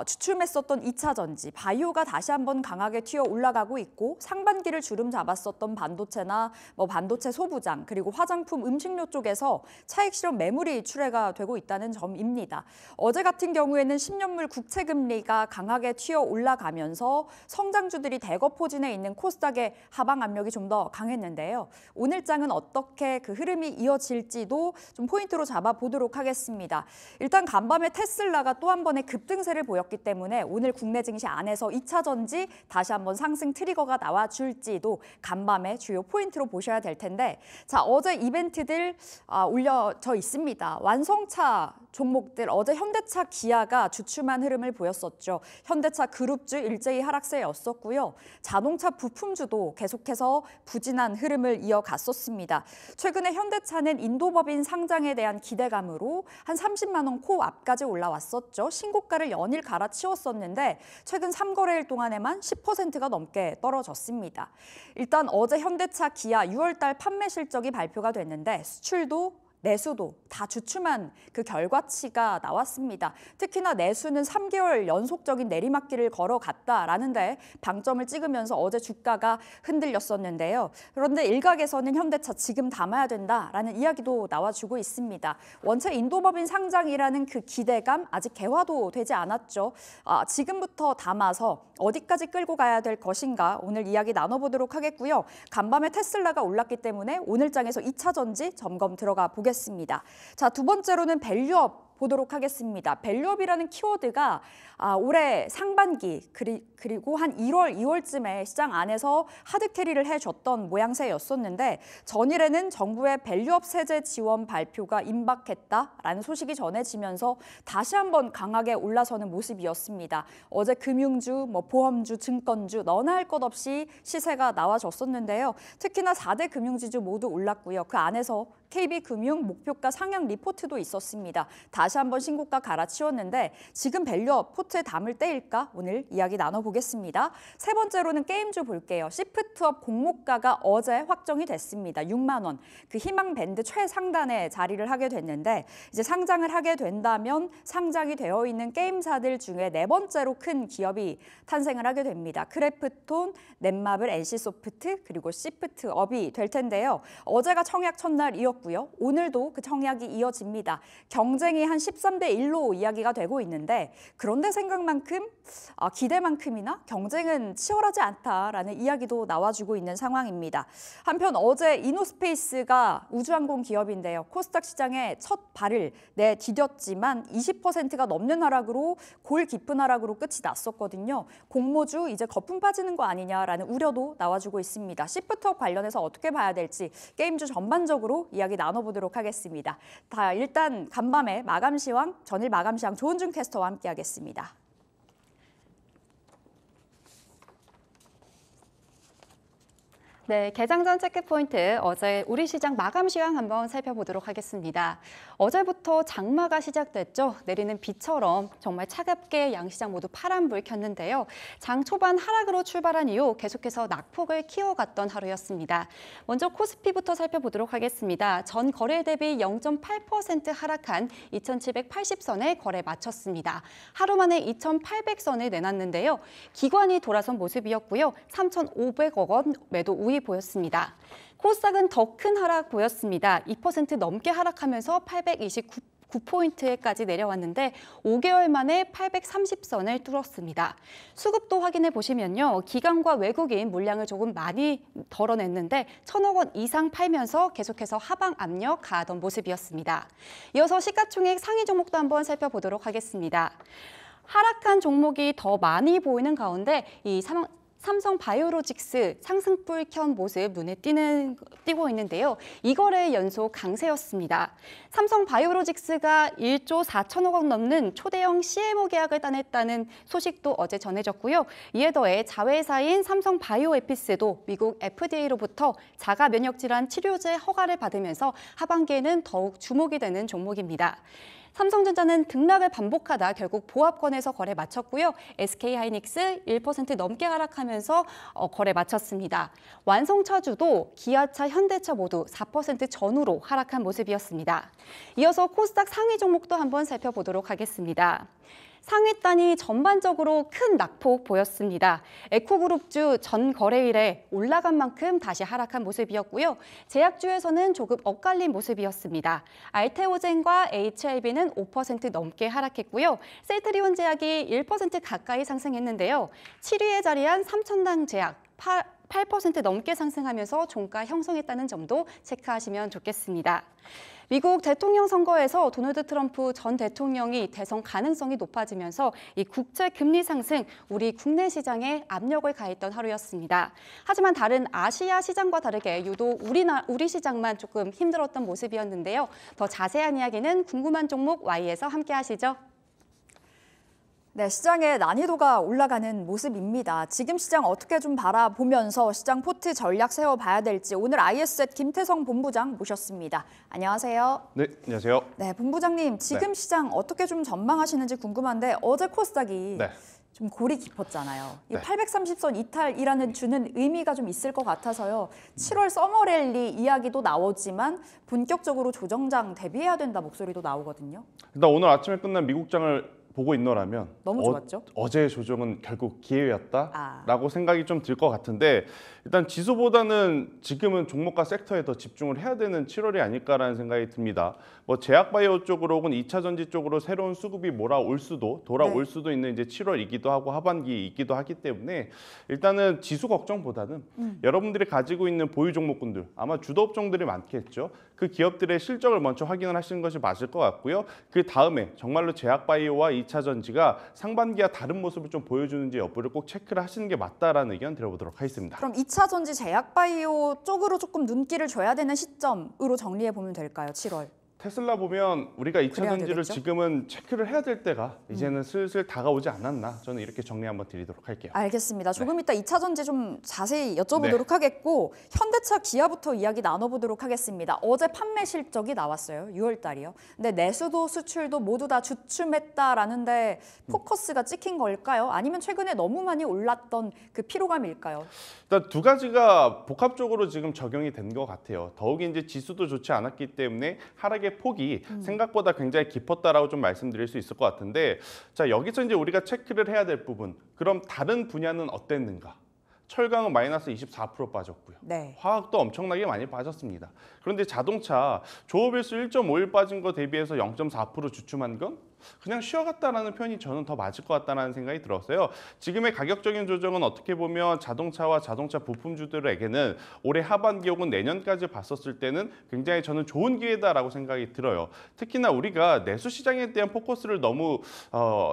주춤했었던 2차 전지, 바이오가 다시 한번 강하게 튀어 올라가고 있고 상반기를 주름 잡았었던 반도체나 반도체 소부장 그리고 화장품, 음식료 쪽에서 차익 실현 매물이 출회가 되고 있다는 점입니다. 어제 같은 경우에는 10년물 국채 금리가 강하게 튀어 올라가면서 성장주들이 대거 포진해 있는 코스닥의 하방 압력이 좀 더 강했는데요. 오늘 장은 어떻게 그 흐름이 이어질지도 좀 포인트로 잡아보도록 하겠습니다. 일단 간밤에 테슬라가 또 한 번의 급등세를 보였기 때문에 오늘 국내 증시 안에서 2차 전지 다시 한번 상승 트리거가 나와줄지도 간밤에 주요 포인트로 보셔야 될 텐데 자 어제 이벤트들 올려져 있습니다. 완성차 종목들 어제 현대차, 기아가 주춤한 흐름을 보였었죠. 현대차 그룹주 일제히 하락세였었고요. 자동차 부품주도 계속해서 부진한 흐름을 이어갔었습니다. 최근에 현대차는 인도법인 상장에 대한 기대감으로 한 30만 원 코앞까지 올라왔었죠. 신고가를 연일 갈아치웠었는데 최근 3거래일 동안에만 10%가 넘게 떨어졌습니다. 일단 어제 현대차, 기아 6월달 판매 실적이 발표가 됐는데 수출도 내수도 다 주춤한 그 결과치가 나왔습니다. 특히나 내수는 3개월 연속적인 내리막길을 걸어갔다라는데 방점을 찍으면서 어제 주가가 흔들렸었는데요. 그런데 일각에서는 현대차 지금 담아야 된다라는 이야기도 나와주고 있습니다. 원체 인도법인 상장이라는 그 기대감 아직 개화도 되지 않았죠. 지금부터 담아서 어디까지 끌고 가야 될 것인가 오늘 이야기 나눠보도록 하겠고요. 간밤에 테슬라가 올랐기 때문에 오늘 장에서 2차 전지 점검 들어가 보겠습니다. 자, 두 번째로는 밸류업 보도록 하겠습니다. 밸류업이라는 키워드가 올해 상반기 그리고 한 1월, 2월쯤에 시장 안에서 하드캐리를 해줬던 모양새였었는데 전일에는 정부의 밸류업 세제 지원 발표가 임박했다라는 소식이 전해지면서 다시 한번 강하게 올라서는 모습이었습니다. 어제 금융주, 보험주, 증권주 너나 할 것 없이 시세가 나와줬었는데요. 특히나 4대 금융지주 모두 올랐고요. 그 안에서 KB금융 목표가 상향 리포트도 있었습니다. 다시 한번 신고가 갈아치웠는데 지금 밸류업 포트에 담을 때일까? 오늘 이야기 나눠보겠습니다. 세 번째로는 게임주 볼게요. 시프트업 공모가가 어제 확정이 됐습니다. 6만 원. 그 희망 밴드 최상단에 자리를 하게 됐는데 이제 상장을 하게 된다면 상장이 되어 있는 게임사들 중에 네 번째로 큰 기업이 탄생을 하게 됩니다. 크래프톤, 넷마블, NC소프트 그리고 시프트업이 될 텐데요. 어제가 청약 첫날이었고 오늘도 그 청약이 이어집니다. 경쟁이 한 13대 1로 이야기가 되고 있는데 그런데 생각만큼 기대만큼이나 경쟁은 치열하지 않다라는 이야기도 나와주고 있는 상황입니다. 한편 어제 이노스페이스가 우주항공 기업인데요. 코스닥 시장에 첫 발을 내디뎠지만 20%가 넘는 하락으로 골 깊은 하락으로 끝이 났었거든요. 공모주 이제 거품 빠지는 거 아니냐라는 우려도 나와주고 있습니다. 시프트업 관련해서 어떻게 봐야 될지 게임주 전반적으로 이야기 나눠보도록 하겠습니다. 일단 간밤에 마감시황, 전일 마감시황 조은준 캐스터와 함께하겠습니다. 네, 개장 전 체크포인트 어제 우리 시장 마감 시황 한번 살펴보도록 하겠습니다. 어제부터 장마가 시작됐죠. 내리는 비처럼 정말 차갑게 양시장 모두 파란불 켰는데요. 장 초반 하락으로 출발한 이후 계속해서 낙폭을 키워갔던 하루였습니다. 먼저 코스피부터 살펴보도록 하겠습니다. 전 거래 대비 0.8% 하락한 2,780선에 거래 마쳤습니다. 하루 만에 2,800선을 내놨는데요. 기관이 돌아선 모습이었고요. 3,500억 원 매도 우위 보였습니다. 코스닥은 더 큰 하락 보였습니다. 2% 넘게 하락하면서 829포인트에까지 내려왔는데 5개월 만에 830선을 뚫었습니다. 수급도 확인해 보시면요. 기관과 외국인 물량을 조금 많이 덜어냈는데 1,000억 원 이상 팔면서 계속해서 하방 압력 가하던 모습이었습니다. 이어서 시가총액 상위 종목도 한번 살펴보도록 하겠습니다. 하락한 종목이 더 많이 보이는 가운데 이 삼성바이오로직스 상승불 켠 모습 눈에 띄고 있는데요. 이거래 연속 강세였습니다. 삼성바이오로직스가 1조 4천억 원 넘는 초대형 CMO 계약을 따냈다는 소식도 어제 전해졌고요. 이에 더해 자회사인 삼성바이오에피스도 미국 FDA로부터 자가 면역 질환 치료제 허가를 받으면서 하반기에는 더욱 주목이 되는 종목입니다. 삼성전자는 등락을 반복하다 결국 보합권에서 거래 마쳤고요. SK하이닉스 1% 넘게 하락하면서 거래 마쳤습니다. 완성차주도 기아차, 현대차 모두 4% 전후로 하락한 모습이었습니다. 이어서 코스닥 상위 종목도 한번 살펴보도록 하겠습니다. 상위단이 전반적으로 큰 낙폭 보였습니다. 에코그룹주 전 거래일에 올라간 만큼 다시 하락한 모습이었고요. 제약주에서는 조금 엇갈린 모습이었습니다. 알테오젠과 HLB는 5% 넘게 하락했고요. 셀트리온 제약이 1% 가까이 상승했는데요. 7위에 자리한 삼천당 제약 8% 넘게 상승하면서 종가 형성했다는 점도 체크하시면 좋겠습니다. 미국 대통령 선거에서 도널드 트럼프 전 대통령이 대선 가능성이 높아지면서 이 국제 금리 상승, 우리 국내 시장에 압력을 가했던 하루였습니다. 하지만 다른 아시아 시장과 다르게 유독 우리 시장만 조금 힘들었던 모습이었는데요. 더 자세한 이야기는 궁금한 종목 Y에서 함께 하시죠. 네, 시장의 난이도가 올라가는 모습입니다. 지금 시장 어떻게 좀 바라보면서 시장 포트 전략 세워봐야 될지 오늘 IS셋 김태성 본부장 모셨습니다. 안녕하세요. 네, 안녕하세요. 네, 본부장님 지금 시장 어떻게 좀 전망하시는지 궁금한데 어제 코스닥이 좀 골이 깊었잖아요. 이 830선 이탈이라는 주는 의미가 좀 있을 것 같아서요. 7월 서머랠리 이야기도 나오지만 본격적으로 조정장 대비해야 된다 목소리도 나오거든요. 일단 오늘 아침에 끝난 미국장을 보고 있노라면 너무 좋았죠? 어제의 조정은 결국 기회였다라고 생각이 좀 들 것 같은데 일단 지수보다는 지금은 종목과 섹터에 더 집중을 해야 되는 7월이 아닐까라는 생각이 듭니다. 뭐 제약바이오 쪽으로 혹은 2차 전지 쪽으로 새로운 수급이 돌아올 수도 있는 이제 7월이기도 하고 하반기이기도 하기 때문에 일단은 지수 걱정보다는 여러분들이 가지고 있는 보유 종목군들 아마 주도 업종들이 많겠죠. 그 기업들의 실적을 먼저 확인을 하시는 것이 맞을 것 같고요. 그 다음에 정말로 제약바이오와 2차 전지가 상반기와 다른 모습을 좀 보여주는지 여부를 꼭 체크를 하시는 게 맞다라는 의견 드려보도록 하겠습니다. 그럼 2차 전지 제약바이오 쪽으로 조금 눈길을 줘야 되는 시점으로 정리해 보면 될까요? 7월. 테슬라 보면 우리가 2차 전지를 되겠죠? 지금은 체크를 해야 될 때가 이제는 슬슬 다가오지 않았나 저는 이렇게 정리 한번 드리도록 할게요. 알겠습니다. 조금 이따 2차 전지 좀 자세히 여쭤보도록 하겠고 현대차, 기아부터 이야기 나눠보도록 하겠습니다. 어제 판매 실적이 나왔어요. 6월 달이요. 근데 내수도 수출도 모두 다 주춤했다라는데 포커스가 찍힌 걸까요? 아니면 최근에 너무 많이 올랐던 그 피로감일까요? 일단 두 가지가 복합적으로 지금 적용이 된 것 같아요. 더욱이 이제 지수도 좋지 않았기 때문에 하락의 폭이 생각보다 굉장히 깊었다라고 좀 말씀드릴 수 있을 것 같은데 자 여기서 이제 우리가 체크를 해야 될 부분 그럼 다른 분야는 어땠는가? 철강은 마이너스 24% 빠졌고요. 화학도 엄청나게 많이 빠졌습니다. 그런데 자동차 조업일수 1.5일 빠진 거 대비해서 0.4% 주춤한 건 그냥 쉬어갔다라는 표현이 저는 더 맞을 것 같다는 생각이 들었어요. 지금의 가격적인 조정은 어떻게 보면 자동차와 자동차 부품주들에게는 올해 하반기 혹은 내년까지 봤었을 때는 굉장히 저는 좋은 기회다라고 생각이 들어요. 특히나 우리가 내수 시장에 대한 포커스를 너무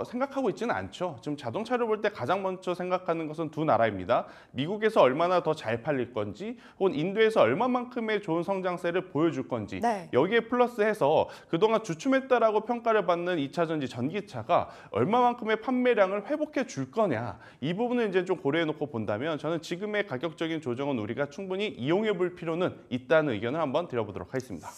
생각하고 있지는 않죠. 지금 자동차를 볼 때 가장 먼저 생각하는 것은 두 나라입니다. 미국에서 얼마나 더 잘 팔릴 건지 혹은 인도에서 얼마만큼의 좋은 성장세를 보여줄 건지 여기에 플러스해서 그동안 주춤했다라고 평가를 받는 2차 2차전지 전기차가 얼마만큼의 판매량을 회복해 줄 거냐, 이 부분을 이제 좀 고려해 놓고 본다면 저는 지금의 가격적인 조정은 우리가 충분히 이용해 볼 필요는 있다는 의견을 한번 드려보도록 하겠습니다.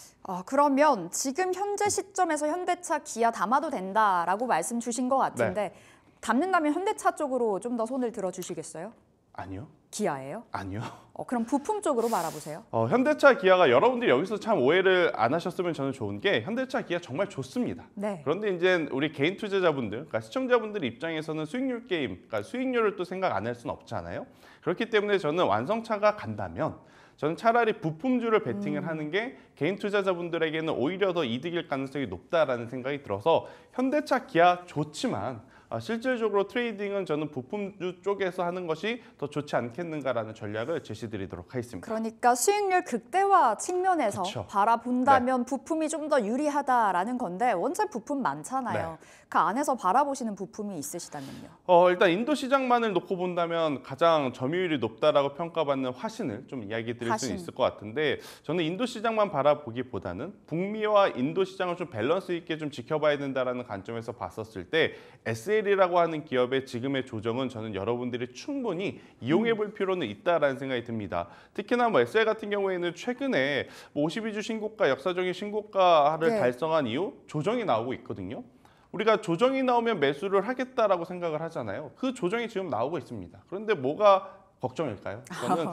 그러면 지금 현재 시점에서 현대차, 기아 담아도 된다라고 말씀 주신 것 같은데 담는다면 현대차 쪽으로 좀 더 손을 들어주시겠어요? 아니요. 기아예요? 아니요. 그럼 부품 쪽으로 바라보세요. 현대차, 기아가 여러분들이 여기서 참 오해를 안 하셨으면 저는 좋은 게 현대차, 기아 정말 좋습니다. 네. 그런데 이제 우리 개인 투자자분들, 그러니까 시청자분들 입장에서는 수익률 게임, 그러니까 수익률을 또 생각 안 할 수는 없잖아요. 그렇기 때문에 저는 완성차가 간다면 저는 차라리 부품주를 베팅을 하는 게 개인 투자자분들에게는 오히려 더 이득일 가능성이 높다라는 생각이 들어서 현대차, 기아 좋지만 실질적으로 트레이딩은 저는 부품주 쪽에서 하는 것이 더 좋지 않겠는가라는 전략을 제시드리도록 하겠습니다. 그러니까 수익률 극대화 측면에서 그쵸. 바라본다면 부품이 좀 더 유리하다라는 건데 원체 부품 많잖아요. 그 안에서 바라보시는 부품이 있으시다면요. 일단 인도 시장만을 놓고 본다면 가장 점유율이 높다라고 평가받는 화신을 좀 이야기 드릴 수 있을 것 같은데 저는 인도 시장만 바라보기보다는 북미와 인도 시장을 좀 밸런스 있게 좀 지켜봐야 된다라는 관점에서 봤었을 때 SL이라고 하는 기업의 지금의 조정은 저는 여러분들이 충분히 이용해 볼 필요는 있다라는 생각이 듭니다. 특히나 뭐 SL 같은 경우에는 최근에 52주 신고가, 역사적인 신고가를 달성한 이후 조정이 나오고 있거든요. 우리가 조정이 나오면 매수를 하겠다라고 생각을 하잖아요. 그 조정이 지금 나오고 있습니다. 그런데 뭐가 걱정일까요? 저는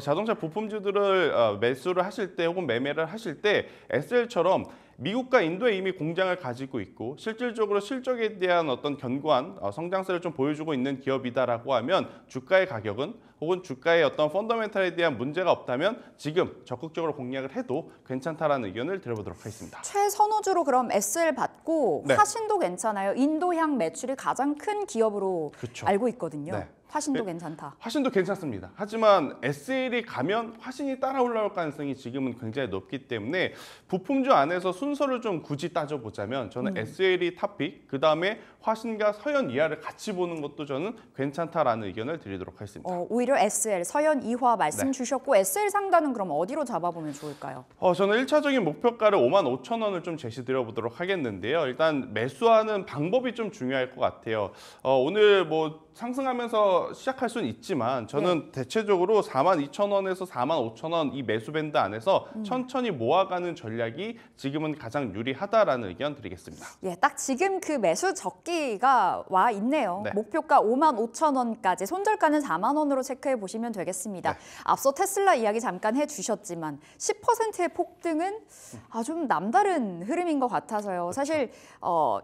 자동차 부품주들을 매수를 하실 때 혹은 매매를 하실 때 SL처럼 미국과 인도에 이미 공장을 가지고 있고 실질적으로 실적에 대한 어떤 견고한 성장세를 좀 보여주고 있는 기업이다라고 하면 주가의 가격은 혹은 주가의 어떤 펀더멘탈에 대한 문제가 없다면 지금 적극적으로 공략을 해도 괜찮다라는 의견을 드려보도록 하겠습니다. 최선호주로 그럼 SL 받고 화신도 괜찮아요. 인도향 매출이 가장 큰 기업으로 알고 있거든요. 화신도 괜찮다. 화신도 괜찮습니다. 하지만 SL이 가면 화신이 따라 올라올 가능성이 지금은 굉장히 높기 때문에 부품주 안에서 순서를 좀 굳이 따져보자면 저는 SL이 탑픽, 그 다음에 화신과 서현 이하를 같이 보는 것도 저는 괜찮다라는 의견을 드리도록 하겠습니다. 오히려 SL, 서현 이화 말씀 주셨고 SL 상단은 그럼 어디로 잡아보면 좋을까요? 저는 1차적인 목표가를 55,000원을 좀 제시드려보도록 하겠는데요. 일단 매수하는 방법이 좀 중요할 것 같아요. 오늘 뭐 상승하면서 시작할 수는 있지만 저는 대체적으로 42,000원에서 45,000원 이 매수 밴드 안에서 천천히 모아가는 전략이 지금은 가장 유리하다라는 의견 드리겠습니다. 딱 지금 그 매수 적기가 와 있네요. 목표가 55,000원까지, 손절가는 4만 원으로 체크해 보시면 되겠습니다. 앞서 테슬라 이야기 잠깐 해주셨지만 10%의 폭등은 좀 남다른 흐름인 것 같아서요. 사실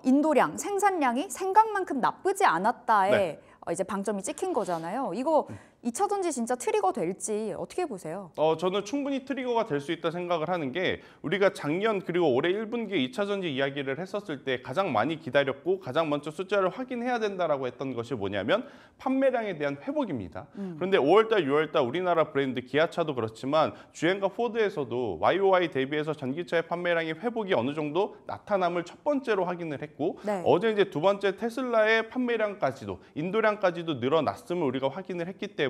인도량, 생산량이 생각만큼 나쁘지 않았다에 이제 방점이 찍힌 거잖아요. 이거 2차 전지 진짜 트리거 될지 어떻게 보세요? 저는 충분히 트리거가 될 수 있다 생각을 하는 게 우리가 작년 그리고 올해 1분기 2차 전지 이야기를 했었을 때 가장 많이 기다렸고 가장 먼저 숫자를 확인해야 된다라고 했던 것이 뭐냐면 판매량에 대한 회복입니다. 그런데 5월달, 6월달 우리나라 브랜드 기아차도 그렇지만 GM과 포드에서도 YOY 대비해서 전기차의 판매량의 회복이 어느 정도 나타남을 첫 번째로 확인을 했고 어제 이제 두 번째 테슬라의 판매량까지도 인도량까지도 늘어났음을 우리가 확인을 했기 때문에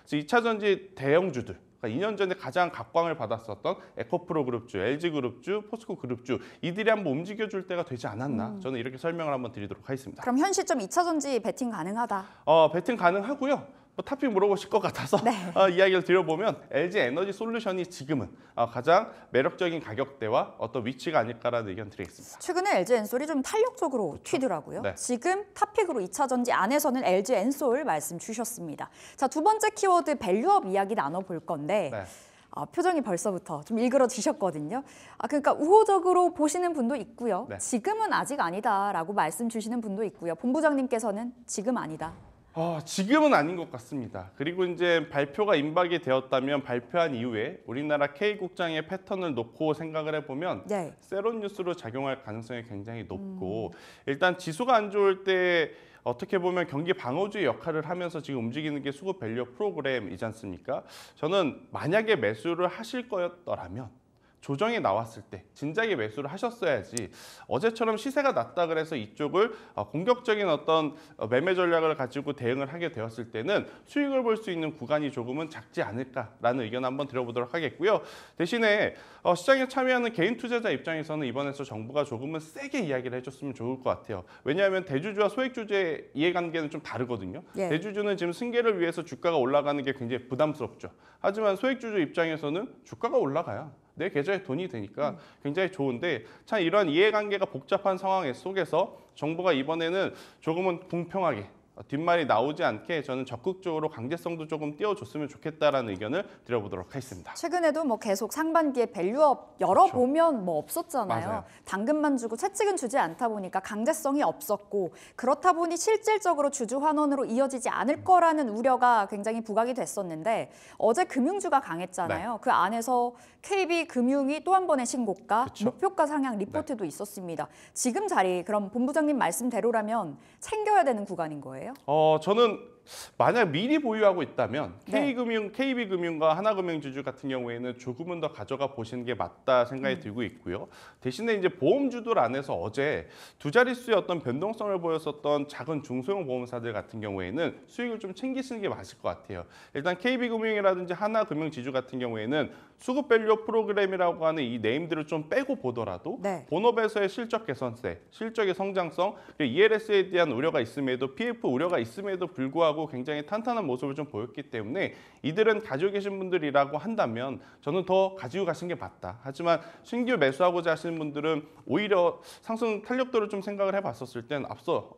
2차 전지 대형주들, 그러니까 2년 전에 가장 각광을 받았었던 에코프로 그룹주, LG 그룹주, 포스코 그룹주 이들이 한번 움직여줄 때가 되지 않았나 저는 이렇게 설명을 한번 드리도록 하겠습니다. 그럼 현 시점 2차 전지 베팅 가능하다? 베팅 가능하고요. 탑픽 물어보실 것 같아서 이야기를 드려보면 LG 에너지 솔루션이 지금은 가장 매력적인 가격대와 어떤 위치가 아닐까라는 의견 드리겠습니다. 최근에 LG 엔솔이 좀 탄력적으로 튀더라고요. 지금 탑픽으로 2차 전지 안에서는 LG 엔솔 말씀 주셨습니다. 자, 두 번째 키워드 밸류업 이야기 나눠볼 건데 표정이 벌써부터 좀 일그러지셨거든요. 그러니까 우호적으로 보시는 분도 있고요. 지금은 아직 아니다라고 말씀 주시는 분도 있고요. 본부장님께서는 지금 아니다. 지금은 아닌 것 같습니다. 그리고 이제 발표가 임박이 되었다면 발표한 이후에 우리나라 K국장의 패턴을 놓고 생각을 해보면 세론 뉴스로 작용할 가능성이 굉장히 높고 일단 지수가 안 좋을 때 어떻게 보면 경기 방어주의 역할을 하면서 지금 움직이는 게 수급 밸류 프로그램이지 않습니까? 저는 만약에 매수를 하실 거였더라면 조정이 나왔을 때 진작에 매수를 하셨어야지 어제처럼 시세가 낮다 그래서 이쪽을 공격적인 어떤 매매 전략을 가지고 대응을 하게 되었을 때는 수익을 볼 수 있는 구간이 조금은 작지 않을까라는 의견 한번 드려보도록 하겠고요. 대신에 시장에 참여하는 개인 투자자 입장에서는 이번에서 정부가 조금은 세게 이야기를 해줬으면 좋을 것 같아요. 왜냐하면 대주주와 소액주주의 이해관계는 좀 다르거든요. 예. 대주주는 지금 승계를 위해서 주가가 올라가는 게 굉장히 부담스럽죠. 하지만 소액주주 입장에서는 주가가 올라가야 내 계좌에 돈이 되니까 굉장히 좋은데 참 이런 이해관계가 복잡한 상황 속에서 정부가 이번에는 조금은 공평하게 뒷말이 나오지 않게 저는 적극적으로 강제성도 조금 띄워줬으면 좋겠다라는 의견을 드려보도록 하겠습니다. 최근에도 뭐 계속 상반기에 밸류업 열어보면 뭐 없었잖아요. 맞아요. 당근만 주고 채찍은 주지 않다 보니까 강제성이 없었고 그렇다 보니 실질적으로 주주 환원으로 이어지지 않을 거라는 우려가 굉장히 부각이 됐었는데 어제 금융주가 강했잖아요. 그 안에서 KB금융이 또 한 번의 신고가, 그쵸? 목표가 상향 리포트도 있었습니다. 지금 자리 그럼 본부장님 말씀대로라면 챙겨야 되는 구간인 거예요? 저는 만약 미리 보유하고 있다면 네. KB금융과 하나금융주주 같은 경우에는 조금은 더 가져가 보시는 게 맞다 생각이 들고 있고요. 대신에 이제 보험주들 안에서 어제 두 자릿수의 어떤 변동성을 보였었던 작은 중소형 보험사들 같은 경우에는 수익을 좀 챙기시는 게 맞을 것 같아요. 일단 KB금융이라든지 하나금융지주 같은 경우에는 수급밸류 프로그램이라고 하는 이 네임들을 좀 빼고 보더라도 네. 본업에서의 실적 개선세, 실적의 성장성, 그리고 ELS에 대한 우려가 있음에도 PF 우려가 있음에도 불구하고 굉장히 탄탄한 모습을 좀 보였기 때문에 이들은 가지고 계신 분들이라고 한다면 저는 더 가지고 가신 게 맞다. 하지만 신규 매수하고자 하시는 분들은 오히려 상승 탄력도를 좀 생각을 해봤었을 땐 앞서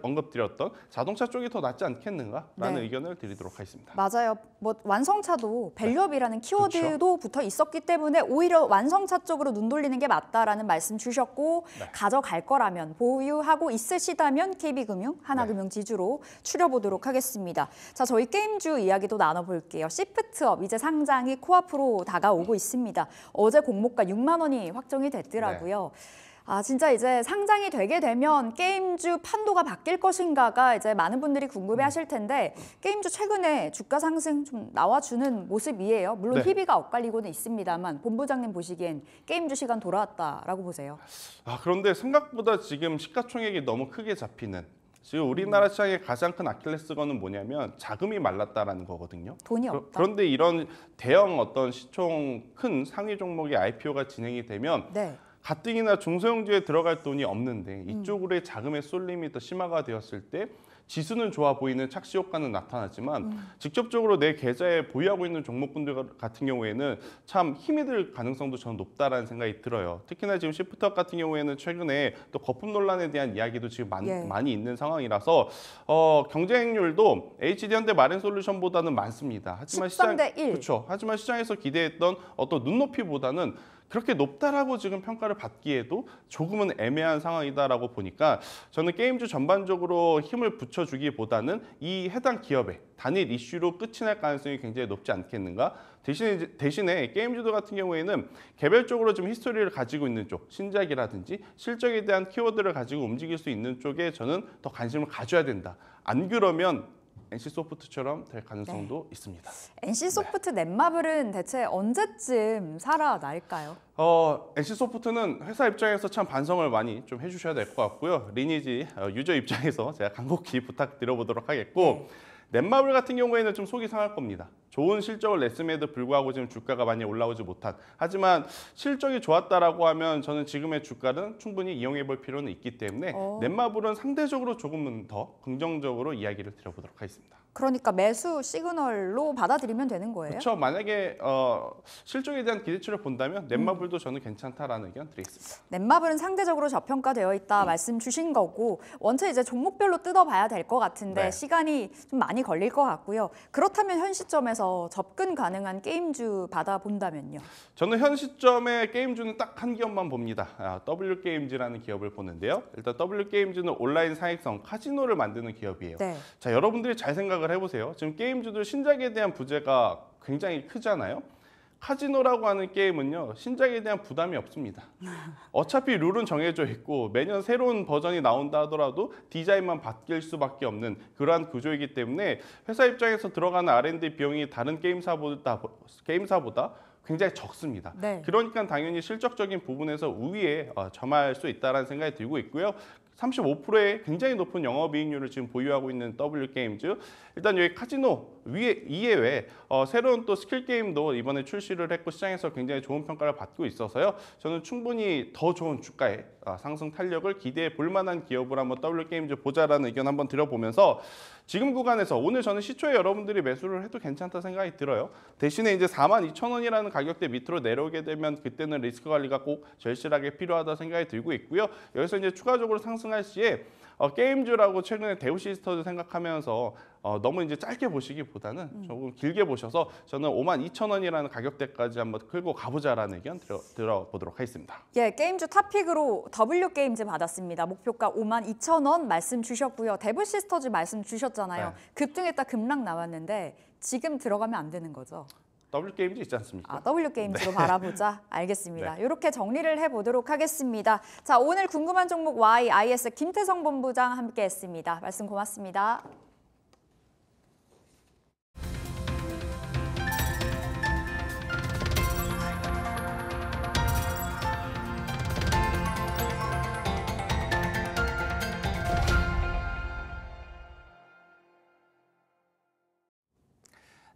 언급드렸던 자동차 쪽이 더 낫지 않겠는가라는 네. 의견을 드리도록 하겠습니다. 맞아요. 뭐 완성차도 밸류업이라는 키워드도 붙어 있었기 때문에 오히려 완성차 쪽으로 눈 돌리는 게 맞다라는 말씀 주셨고 가져갈 거라면 보유하고 있으시다면 KB금융, 하나금융지주로 추려보도록 하겠습니다. 자, 저희 게임주 이야기도 나눠볼게요. 시프트업 이제 상장이 코앞으로 다가오고 있습니다. 어제 공모가 6만 원이 확정이 됐더라고요. 아, 진짜 이제 상장이 되게 되면 게임주 판도가 바뀔 것인가가 이제 많은 분들이 궁금해하실 텐데 게임주 최근에 주가 상승 좀 나와주는 모습이에요. 물론 네. 희비가 엇갈리고는 있습니다만 본부장님 보시기엔 게임주 시간 돌아왔다라고 보세요. 그런데 생각보다 지금 시가총액이 너무 크게 잡히는 지금 우리나라 시장의 가장 큰 아킬레스건은 뭐냐면 자금이 말랐다라는 거거든요. 돈이 없다. 그런데 이런 대형 어떤 시총 큰 상위 종목의 IPO가 진행이 되면 네. 가뜩이나 중소형주에 들어갈 돈이 없는데 이쪽으로의 자금의 쏠림이 더 심화가 되었을 때 지수는 좋아 보이는 착시 효과는 나타나지만 직접적으로 내 계좌에 보유하고 있는 종목군들 같은 경우에는 참 힘이 들 가능성도 저는 높다라는 생각이 들어요. 특히나 지금 시프트업 같은 경우에는 최근에 또 거품 논란에 대한 이야기도 지금 많이 있는 상황이라서 경쟁률도 HD현대 마린솔루션보다는 많습니다. 하지만 13대 1. 그렇죠. 하지만 시장에서 기대했던 어떤 눈높이보다는 그렇게 높다라고 지금 평가를 받기에도 조금은 애매한 상황이다라고 보니까 저는 게임주 전반적으로 힘을 붙여주기보다는 이 해당 기업의 단일 이슈로 끝이 날 가능성이 굉장히 높지 않겠는가. 대신에 게임주들 같은 경우에는 개별적으로 좀 히스토리를 가지고 있는 쪽, 신작이라든지 실적에 대한 키워드를 가지고 움직일 수 있는 쪽에 저는 더 관심을 가져야 된다. 안 그러면 NC소프트처럼 될 가능성도 있습니다. NC소프트 넷마블은 대체 언제쯤 살아날까요? NC소프트는 회사 입장에서 참 반성을 많이 좀 해주셔야 될 것 같고요. 리니지 유저 입장에서 제가 간곡히 부탁드려보도록 하겠고 넷마블 같은 경우에는 좀 속이 상할 겁니다. 좋은 실적을 냈음에도 불구하고 지금 주가가 많이 올라오지 못한. 하지만 실적이 좋았다라고 하면 저는 지금의 주가는 충분히 이용해 볼 필요는 있기 때문에 넷마블은 상대적으로 조금은 더 긍정적으로 이야기를 드려보도록 하겠습니다. 그러니까 매수 시그널로 받아들이면 되는 거예요? 그렇죠. 만약에 실적에 대한 기대치를 본다면 넷마블도 저는 괜찮다라는 의견 드리겠습니다. 넷마블은 상대적으로 저평가되어 있다 말씀 주신 거고 원체 이제 종목별로 뜯어봐야 될 것 같은데 네. 시간이 좀 많이 걸릴 것 같고요. 그렇다면 현 시점에서 접근 가능한 게임주 받아본다면요? 저는 현 시점에 게임주는 딱 한 기업만 봅니다. W게임즈라는 기업을 보는데요. 일단 W게임즈는 온라인 사익성 카지노를 만드는 기업이에요. 네. 자, 여러분들이 잘 생각을 해보세요. 지금 게임주들 신작에 대한 부재가 굉장히 크잖아요. 카지노라고 하는 게임은요, 신작에 대한 부담이 없습니다. 어차피 룰은 정해져 있고 매년 새로운 버전이 나온다 하더라도 디자인만 바뀔 수밖에 없는 그러한 구조이기 때문에 회사 입장에서 들어가는 R&D 비용이 다른 게임사보다 굉장히 적습니다. 네. 그러니까 당연히 실적적인 부분에서 우위에 점할 수 있다는 생각이 들고 있고요. 35%의 굉장히 높은 영업이익률을 지금 보유하고 있는 W게임즈. 일단 여기 카지노 이외에 새로운 또 스킬 게임도 이번에 출시를 했고 시장에서 굉장히 좋은 평가를 받고 있어서요. 저는 충분히 더 좋은 주가의 상승 탄력을 기대해 볼 만한 기업을 한번 W게임즈 보자라는 의견 한번 드려보면서 지금 구간에서 오늘 저는 시초에 여러분들이 매수를 해도 괜찮다 생각이 들어요. 대신에 이제 42,000원이라는 가격대 밑으로 내려오게 되면 그때는 리스크 관리가 꼭 절실하게 필요하다 생각이 들고 있고요. 여기서 이제 추가적으로 상승할 시에 게임즈라고 최근에 데우시스터즈 생각하면서 너무 이제 짧게 보시기보다는 조금 길게 보셔서 저는 52,000원이라는 가격대까지 한번 끌고 가보자라는 의견 들어보도록 하겠습니다. 예, 게임주 탑픽으로 W게임즈 받았습니다. 목표가 52,000원 말씀 주셨고요. 데브시스터즈 말씀 주셨잖아요. 네. 급등했다 급락 나왔는데 지금 들어가면 안 되는 거죠? W게임즈 있지 않습니까? W게임즈로 바라보자. 알겠습니다. 네. 이렇게 정리를 해보도록 하겠습니다. 자, 오늘 궁금한 종목 IS 김태성 본부장 함께했습니다. 말씀 고맙습니다.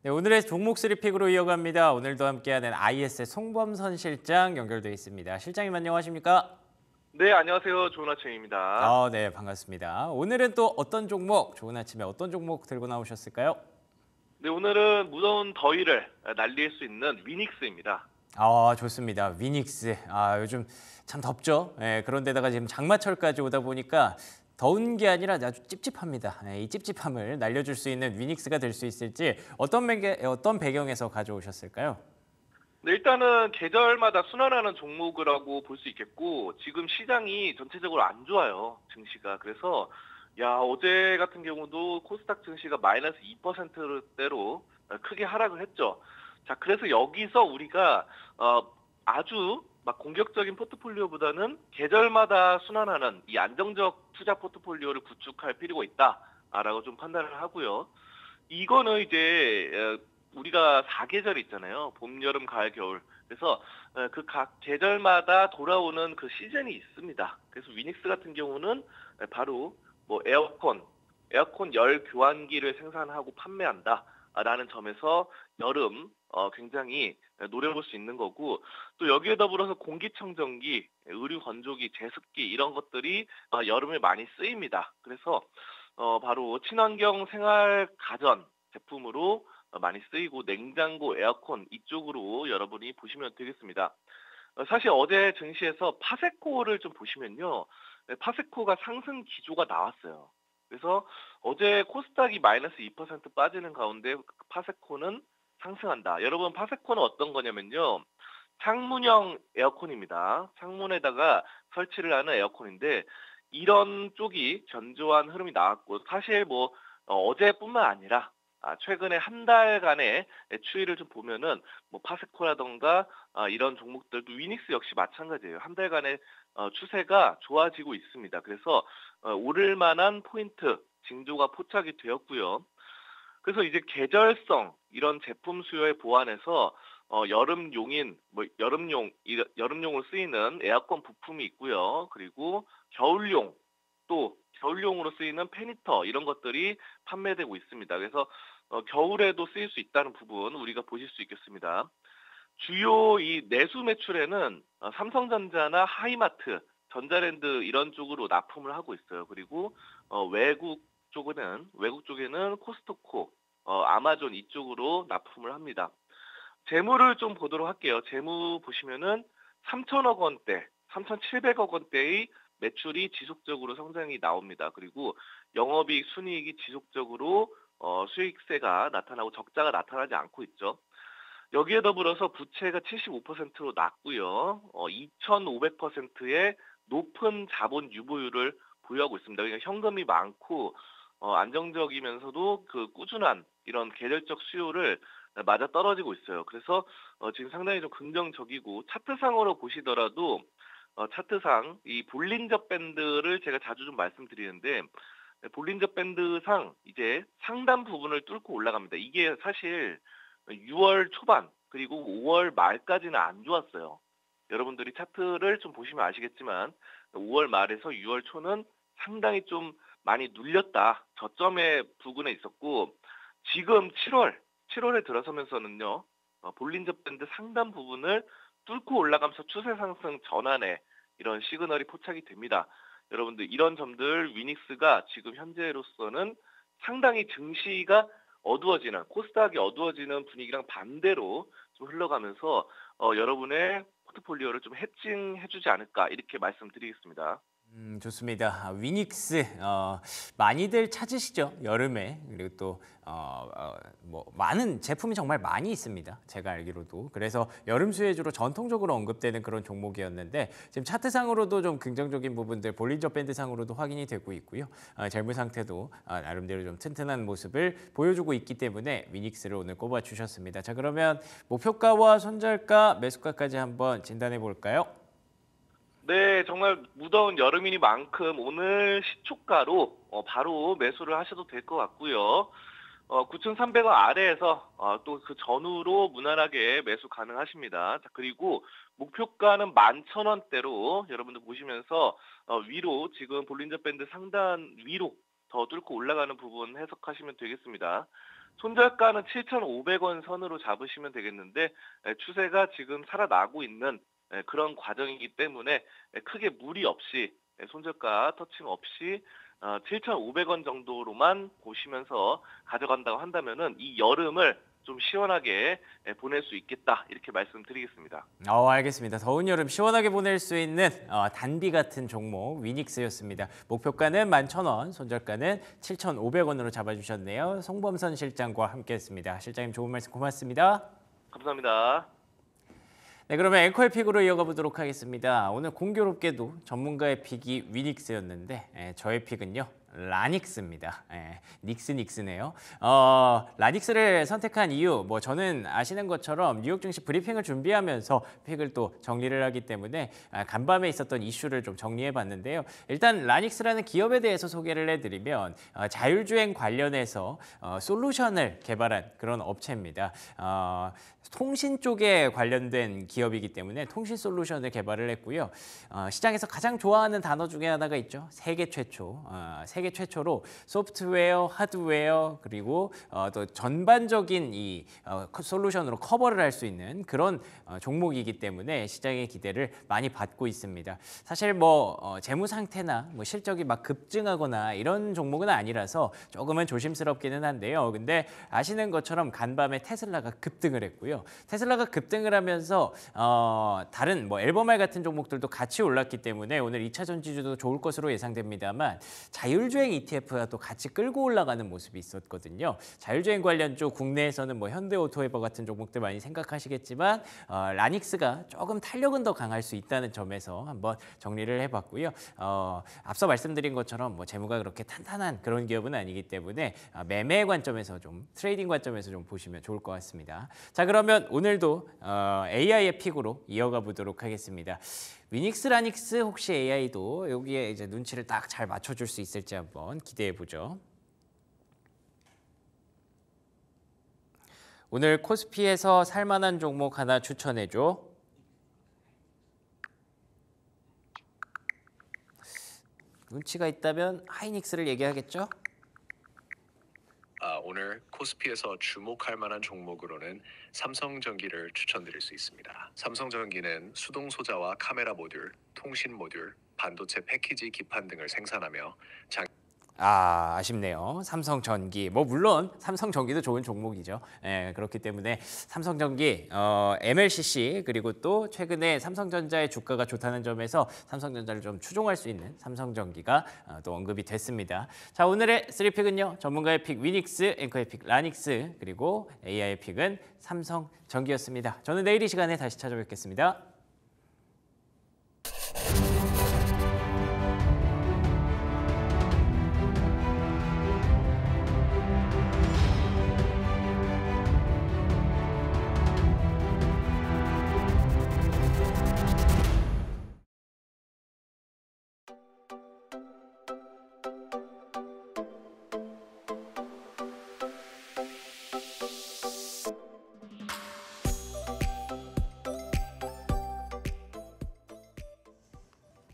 네, 오늘의 종목 스리픽으로 이어갑니다. 오늘도 함께하는 IS의 송범선 실장 연결돼 있습니다. 실장님 안녕하십니까? 네, 안녕하세요. 좋은 아침입니다. 네, 반갑습니다. 오늘은 또 어떤 종목, 좋은 아침에 어떤 종목 들고 나오셨을까요? 네, 오늘은 무더운 더위를 날릴 수 있는 위닉스입니다. 좋습니다. 위닉스. 요즘 참 덥죠. 그런데다가 지금 장마철까지 오다 보니까 더운 게 아니라 아주 찝찝합니다. 이 찝찝함을 날려줄 수 있는 위닉스가 될 수 있을지 어떤 배경에서 가져오셨을까요? 네, 일단은 계절마다 순환하는 종목이라고 볼 수 있겠고 지금 시장이 전체적으로 안 좋아요. 증시가. 그래서 어제 같은 경우도 코스닥 증시가 마이너스 2%대로 크게 하락을 했죠. 자, 그래서 여기서 우리가 아주 막 공격적인 포트폴리오보다는 계절마다 순환하는 이 안정적 투자 포트폴리오를 구축할 필요가 있다라고 좀 판단을 하고요. 이거는 이제 우리가 4계절이 있잖아요. 봄, 여름, 가을, 겨울. 그래서 그 각 계절마다 돌아오는 그 시즌이 있습니다. 그래서 위닉스 같은 경우는 바로 뭐 에어컨 열 교환기를 생산하고 판매한다라는 점에서 여름 굉장히 노려볼 수 있는 거고 또 여기에 더불어서 공기청정기, 의류 건조기, 제습기 이런 것들이 여름에 많이 쓰입니다. 그래서 바로 친환경 생활 가전 제품으로 많이 쓰이고 냉장고, 에어컨 이쪽으로 여러분이 보시면 되겠습니다. 사실 어제 증시에서 파세코를 좀 보시면요. 파세코가 상승 기조가 나왔어요. 그래서 어제 코스닥이 마이너스 2% 빠지는 가운데 파세코는 상승한다. 여러분 파세코는 어떤 거냐면요. 창문형 에어컨입니다. 창문에다가 설치를 하는 에어컨인데 이런 쪽이 견조한 흐름이 나왔고 사실 뭐 어제뿐만 아니라 최근에 한 달간의 추이를 좀 보면은 뭐 파세코라던가 이런 종목들도 위닉스 역시 마찬가지예요. 한 달간의 추세가 좋아지고 있습니다. 그래서 오를 만한 포인트 징조가 포착이 되었고요. 그래서 이제 계절성 이런 제품 수요에 보완해서 여름용으로 쓰이는 에어컨 부품이 있고요. 그리고 겨울용으로 쓰이는 페니터 이런 것들이 판매되고 있습니다. 그래서 겨울에도 쓰일 수 있다는 부분 우리가 보실 수 있겠습니다. 주요 이 내수 매출에는 삼성전자나 하이마트, 전자랜드 이런 쪽으로 납품을 하고 있어요. 그리고 외국 쪽에는 코스트코, 아마존 이쪽으로 납품을 합니다. 재무를 좀 보도록 할게요. 재무 보시면은 3천억 원대, 3,700억 원대의 매출이 지속적으로 성장이 나옵니다. 그리고 영업이익, 순이익이 지속적으로 수익세가 나타나고 적자가 나타나지 않고 있죠. 여기에 더불어서 부채가 75%로 낮고요. 2,500%의 높은 자본 유보율을 보유하고 있습니다. 그러니까 현금이 많고 안정적이면서도 그 꾸준한 이런 계절적 수요를 맞아 떨어지고 있어요. 그래서 지금 상당히 좀 긍정적이고 차트상으로 보시더라도 차트상 이 볼린저 밴드를 제가 자주 좀 말씀드리는데 볼린저 밴드상 이제 상단 부분을 뚫고 올라갑니다. 이게 사실 6월 초반 그리고 5월 말까지는 안 좋았어요. 여러분들이 차트를 좀 보시면 아시겠지만 5월 말에서 6월 초는 상당히 좀 많이 눌렸다. 저점의 부근에 있었고 지금 7월에 들어서면서는요. 볼린저 밴드 상단 부분을 뚫고 올라가면서 추세 상승 전환에 이런 시그널이 포착이 됩니다. 여러분들 이런 점들 위닉스가 지금 현재로서는 상당히 증시가 어두워지는 코스닥이 어두워지는 분위기랑 반대로 좀 흘러가면서 여러분의 포트폴리오를 좀 해칭해주지 않을까 이렇게 말씀드리겠습니다. 좋습니다. 위닉스 많이들 찾으시죠? 여름에. 그리고 또 뭐 많은 제품이 정말 많이 있습니다. 제가 알기로도. 그래서 여름 수혜주로 전통적으로 언급되는 그런 종목이었는데 지금 차트상으로도 좀 긍정적인 부분들 볼린저 밴드 상으로도 확인이 되고 있고요. 재무 상태도 나름대로 좀 튼튼한 모습을 보여주고 있기 때문에 위닉스를 오늘 꼽아 주셨습니다. 자, 그러면 목표가와 손절가, 매수가까지 한번 진단해 볼까요? 네, 정말 무더운 여름이니만큼 오늘 시초가로 바로 매수를 하셔도 될 것 같고요. 9,300원 아래에서 또 그 전후로 무난하게 매수 가능하십니다. 자, 그리고 목표가는 11,000원대로 여러분들 보시면서 위로 지금 볼린저 밴드 상단 위로 더 뚫고 올라가는 부분 해석하시면 되겠습니다. 손절가는 7,500원 선으로 잡으시면 되겠는데 추세가 지금 살아나고 있는 그런 과정이기 때문에 크게 무리 없이 손절가 터칭 없이 7,500원 정도로만 보시면서 가져간다고 한다면은 이 여름을 좀 시원하게 보낼 수 있겠다 이렇게 말씀드리겠습니다. 알겠습니다. 더운 여름 시원하게 보낼 수 있는 단비 같은 종목 위닉스였습니다. 목표가는 11,000원, 손절가는 7,500원으로 잡아주셨네요. 송범선 실장과 함께했습니다. 실장님 좋은 말씀 고맙습니다. 감사합니다. 네, 그러면 앵커의 픽으로 이어가 보도록 하겠습니다. 오늘 공교롭게도 전문가의 픽이 위닉스였는데 저의 픽은요. 라닉스입니다. 닉스네요. 라닉스를 선택한 이유, 뭐 저는 아시는 것처럼 뉴욕 증시 브리핑을 준비하면서 픽을 또 정리를 하기 때문에 간밤에 있었던 이슈를 좀 정리해 봤는데요. 일단 라닉스라는 기업에 대해서 소개를 해드리면 자율주행 관련해서 솔루션을 개발한 그런 업체입니다. 통신 쪽에 관련된 기업이기 때문에 통신 솔루션을 개발을 했고요. 시장에서 가장 좋아하는 단어 중에 하나가 있죠. 세계 최초로 소프트웨어, 하드웨어 그리고 또 전반적인 이 솔루션으로 커버를 할 수 있는 그런 종목이기 때문에 시장의 기대를 많이 받고 있습니다. 사실 뭐 재무 상태나 뭐 실적이 막 급증하거나 이런 종목은 아니라서 조금은 조심스럽기는 한데요. 근데 아시는 것처럼 간밤에 테슬라가 급등을 했고요. 테슬라가 급등을 하면서 다른 뭐 앨범알 같은 종목들도 같이 올랐기 때문에 오늘 2차 전지주도 좋을 것으로 예상됩니다만 자율주행 ETF가 또 같이 끌고 올라가는 모습이 있었거든요. 자율주행 관련 쪽 국내에서는 뭐 현대오토에버 같은 종목들 많이 생각하시겠지만 라닉스가 조금 탄력은 더 강할 수 있다는 점에서 한번 정리를 해봤고요. 앞서 말씀드린 것처럼 뭐 재무가 그렇게 탄탄한 그런 기업은 아니기 때문에 매매 관점에서 좀 트레이딩 관점에서 좀 보시면 좋을 것 같습니다. 자, 그러면 오늘도 AI의 픽으로 이어가 보도록 하겠습니다. 위닉스, 라닉스 혹시 AI도 여기에 이제 눈치를 딱 잘 맞춰줄 수 있을지 한번 기대해 보죠. 오늘 코스피에서 살만한 종목 하나 추천해 줘. 눈치가 있다면 하이닉스를 얘기하겠죠? 오늘 코스피에서 주목할 만한 종목으로는 삼성전기를 추천드릴 수 있습니다. 삼성전기는 수동 소자와 카메라 모듈, 통신 모듈, 반도체 패키지 기판 등을 생산하며 아쉽네요. 삼성전기. 뭐 물론 삼성전기도 좋은 종목이죠. 그렇기 때문에 삼성전기, MLCC 그리고 또 최근에 삼성전자의 주가가 좋다는 점에서 삼성전자를 좀 추종할 수 있는 삼성전기가 또 언급이 됐습니다. 자, 오늘의 3픽은요. 전문가의 픽 위닉스, 앵커의 픽 라닉스 그리고 AI의 픽은 삼성전기였습니다. 저는 내일 이 시간에 다시 찾아뵙겠습니다.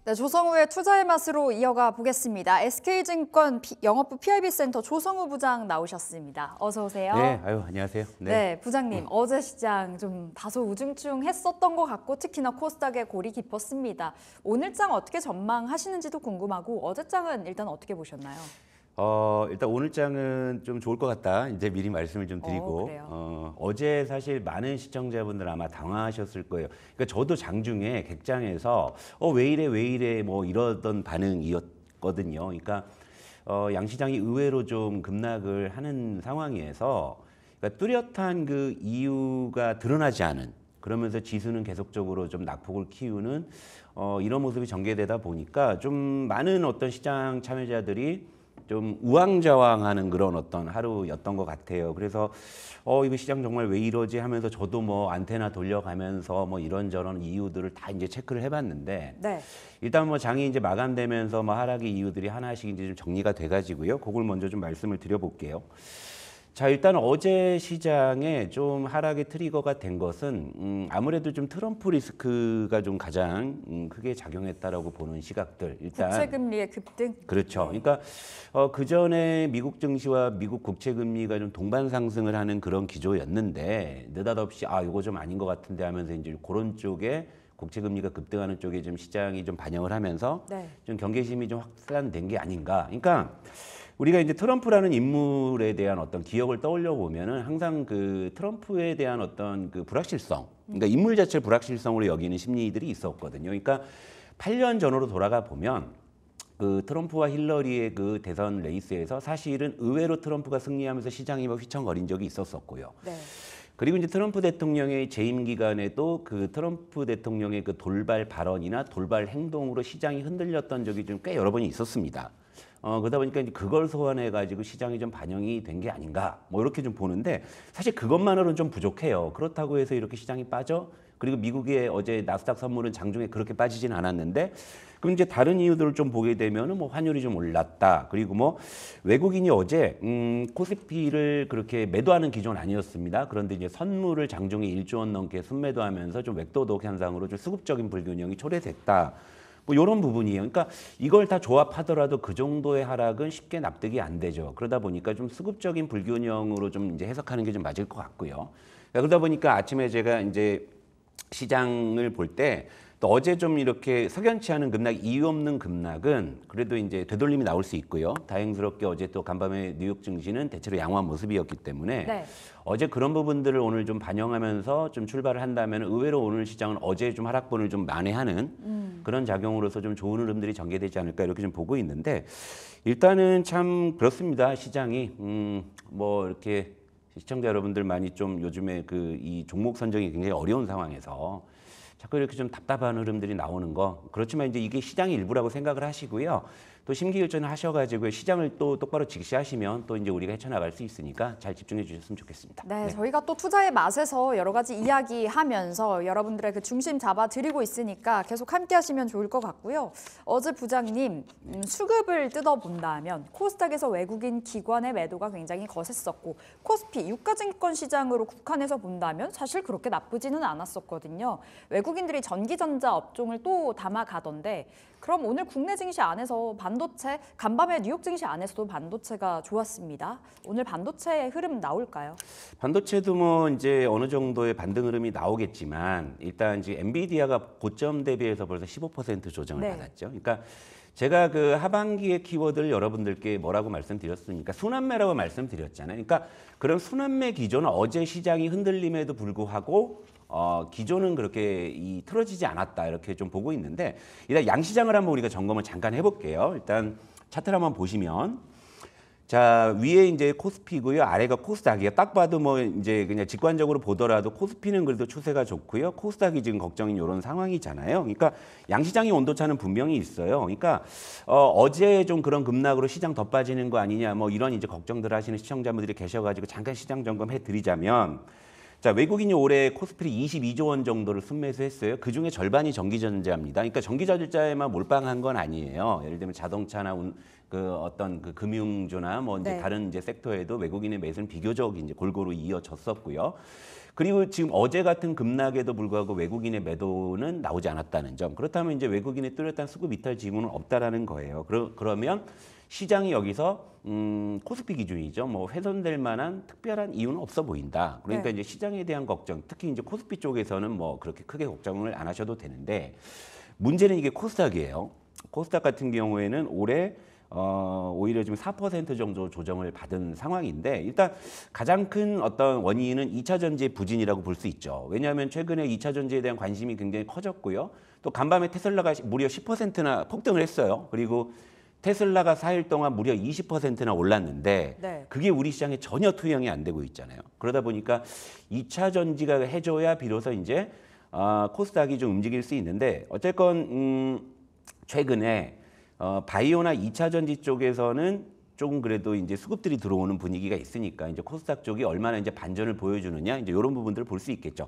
네, 조성우의 투자의 맛으로 이어가 보겠습니다. SK증권 영업부 PIB센터 조성우 부장 나오셨습니다. 어서 오세요. 네, 안녕하세요. 네, 부장님. 어제 시장 좀 다소 우중충했었던 것 같고 특히나 코스닥의 골이 깊었습니다. 오늘 장 어떻게 전망하시는지도 궁금하고 어제 장은 일단 어떻게 보셨나요? 일단 오늘 장은 좀 좋을 것 같다. 이제 미리 말씀을 좀 드리고 어제 사실 많은 시청자분들 아마 당황하셨을 거예요. 그러니까 저도 장중에 객장에서 왜 이래 뭐 이러던 반응이었거든요. 그러니까 양시장이 의외로 좀 급락을 하는 상황에서 그러니까 뚜렷한 그 이유가 드러나지 않은 그러면서 지수는 계속적으로 좀 낙폭을 키우는 이런 모습이 전개되다 보니까 좀 많은 어떤 시장 참여자들이 좀 우왕좌왕하는 그런 어떤 하루였던 것 같아요. 그래서 이거 시장 정말 왜 이러지 하면서 저도 뭐 안테나 돌려가면서 뭐 이런저런 이유들을 다 이제 체크를 해봤는데 네. 일단 뭐 장이 이제 마감되면서 뭐 하락의 이유들이 하나씩 이제 좀 정리가 돼가지고요. 그걸 먼저 좀 말씀을 드려볼게요. 자, 일단 어제 시장에 좀 하락의 트리거가 된 것은 아무래도 좀 트럼프 리스크가 좀 가장 크게 작용했다라고 보는 시각들. 일단 국채금리의 급등. 그렇죠. 그러니까 그 전에 미국 증시와 미국 국채금리가 좀 동반 상승을 하는 그런 기조였는데 느닷없이 이거 좀 아닌 것 같은데 하면서 이제 그런 쪽에 국채금리가 급등하는 쪽에 좀 시장이 좀 반영을 하면서 좀 경계심이 좀 확산된 게 아닌가. 그러니까. 우리가 이제 트럼프라는 인물에 대한 어떤 기억을 떠올려 보면은 항상 그 트럼프에 대한 어떤 그 불확실성, 그러니까 인물 자체를 불확실성으로 여기는 심리들이 있었거든요. 그러니까 8년 전으로 돌아가 보면 그 트럼프와 힐러리의 그 대선 레이스에서 사실은 의외로 트럼프가 승리하면서 시장이 막 휘청거린 적이 있었었고요. 네. 그리고 이제 트럼프 대통령의 재임 기간에도 그 트럼프 대통령의 그 돌발 발언이나 돌발 행동으로 시장이 흔들렸던 적이 좀 꽤 여러 번이 있었습니다. 그러다 보니까 이제 그걸 소환해가지고 시장이 좀 반영이 된 게 아닌가, 뭐 이렇게 좀 보는데 사실 그것만으로는 좀 부족해요. 그렇다고 해서 이렇게 시장이 빠져? 그리고 미국의 어제 나스닥 선물은 장중에 그렇게 빠지진 않았는데, 그럼 이제 다른 이유들을 좀 보게 되면은 뭐 환율이 좀 올랐다. 그리고 뭐 외국인이 어제 코스피를 그렇게 매도하는 기조는 아니었습니다. 그런데 이제 선물을 장중에 1조 원 넘게 순매도하면서 좀 웹도덕 현상으로 좀 수급적인 불균형이 초래됐다. 뭐 이런 부분이에요. 그러니까 이걸 다 조합하더라도 그 정도의 하락은 쉽게 납득이 안 되죠. 그러다 보니까 좀 수급적인 불균형으로 좀 이제 해석하는 게 좀 맞을 것 같고요. 그러다 보니까 아침에 제가 이제 시장을 볼 때 또 어제 좀 이렇게 석연치 않은 급락, 이유 없는 급락은 그래도 이제 되돌림이 나올 수 있고요. 다행스럽게 어제 또 간밤에 뉴욕 증시는 대체로 양호한 모습이었기 때문에 어제 그런 부분들을 오늘 좀 반영하면서 좀 출발을 한다면 의외로 오늘 시장은 어제 좀 하락분을 좀 만회하는 그런 작용으로서 좀 좋은 흐름들이 전개되지 않을까 이렇게 좀 보고 있는데, 일단은 참 그렇습니다. 시장이 뭐 이렇게 시청자 여러분들 많이 좀 요즘에 그 이 종목 선정이 굉장히 어려운 상황에서 자꾸 이렇게 좀 답답한 흐름들이 나오는 거, 그렇지만 이제 이게 시장의 일부라고 생각을 하시고요. 또 심기일전을 하셔가지고 시장을 또 똑바로 직시하시면 또 이제 우리가 헤쳐나갈 수 있으니까 잘 집중해 주셨으면 좋겠습니다. 네, 저희가 또 투자의 맛에서 여러 가지 이야기하면서 여러분들의 그 중심 잡아드리고 있으니까 계속 함께 하시면 좋을 것 같고요. 어제 부장님, 수급을 뜯어본다면 코스닥에서 외국인 기관의 매도가 굉장히 거셌었고 코스피, 유가증권 시장으로 국한해서 본다면 사실 그렇게 나쁘지는 않았었거든요. 외국인들이 전기전자 업종을 또 담아가던데, 그럼 오늘 국내 증시 안에서 반도체, 간밤에 뉴욕 증시 안에서도 반도체가 좋았습니다. 오늘 반도체의 흐름 나올까요? 반도체도 뭐 이제 어느 정도의 반등 흐름이 나오겠지만 일단 지금 엔비디아가 고점 대비해서 벌써 15% 조정을 받았죠. 그러니까 제가 그 하반기의 키워드를 여러분들께 뭐라고 말씀드렸습니까? 순환매라고 말씀드렸잖아요. 그러니까 그런 순환매 기조는 어제 시장이 흔들림에도 불구하고 기조는 그렇게 틀어지지 않았다 이렇게 좀 보고 있는데, 일단 양시장을 한번 우리가 점검을 잠깐 해볼게요. 일단 차트를 한번 보시면, 자 위에 이제 코스피고요, 아래가 코스닥이에요. 딱 봐도 뭐 이제 그냥 직관적으로 보더라도 코스피는 그래도 추세가 좋고요, 코스닥이 지금 걱정인 이런 상황이잖아요. 그러니까 양시장의 온도차는 분명히 있어요. 그러니까 어제 좀 그런 급락으로 시장 더 빠지는 거 아니냐, 뭐 이런 이제 걱정들 하시는 시청자분들이 계셔가지고 잠깐 시장 점검해 드리자면. 자, 외국인이 올해 코스피를 22조 원 정도를 순매수했어요. 그중에 절반이 전기전자입니다. 그러니까 전기전자에만 몰빵한 건 아니에요. 예를 들면 자동차나 그 어떤 그 금융주나 뭐 이제 다른 이제 섹터에도 외국인의 매수는 비교적 이제 골고루 이어졌었고요. 그리고 지금 어제 같은 급락에도 불구하고 외국인의 매도는 나오지 않았다는 점. 그렇다면 이제 외국인의 뚜렷한 수급 이탈 징후는 없다라는 거예요. 그러면 시장이 여기서 코스피 기준이죠. 뭐 훼손될 만한 특별한 이유는 없어 보인다. 그러니까 네. 이제 시장에 대한 걱정, 특히 이제 코스피 쪽에서는 뭐 그렇게 크게 걱정을 안 하셔도 되는데 문제는 이게 코스닥이에요. 코스닥 같은 경우에는 올해 오히려 지금 4% 정도 조정을 받은 상황인데 일단 가장 큰 어떤 원인은 2차 전지의 부진이라고 볼 수 있죠. 왜냐하면 최근에 2차 전지에 대한 관심이 굉장히 커졌고요. 또 간밤에 테슬라가 무려 10%나 폭등을 했어요. 그리고 테슬라가 4일 동안 무려 20%나 올랐는데 네. 그게 우리 시장에 전혀 투영이 안 되고 있잖아요. 그러다 보니까 2차 전지가 해줘야 비로소 이제 코스닥이 좀 움직일 수 있는데 어쨌건 최근에 바이오나 2차 전지 쪽에서는 조금 그래도 이제 수급들이 들어오는 분위기가 있으니까 이제 코스닥 쪽이 얼마나 이제 반전을 보여주느냐 이제 이런 부분들을 볼 수 있겠죠.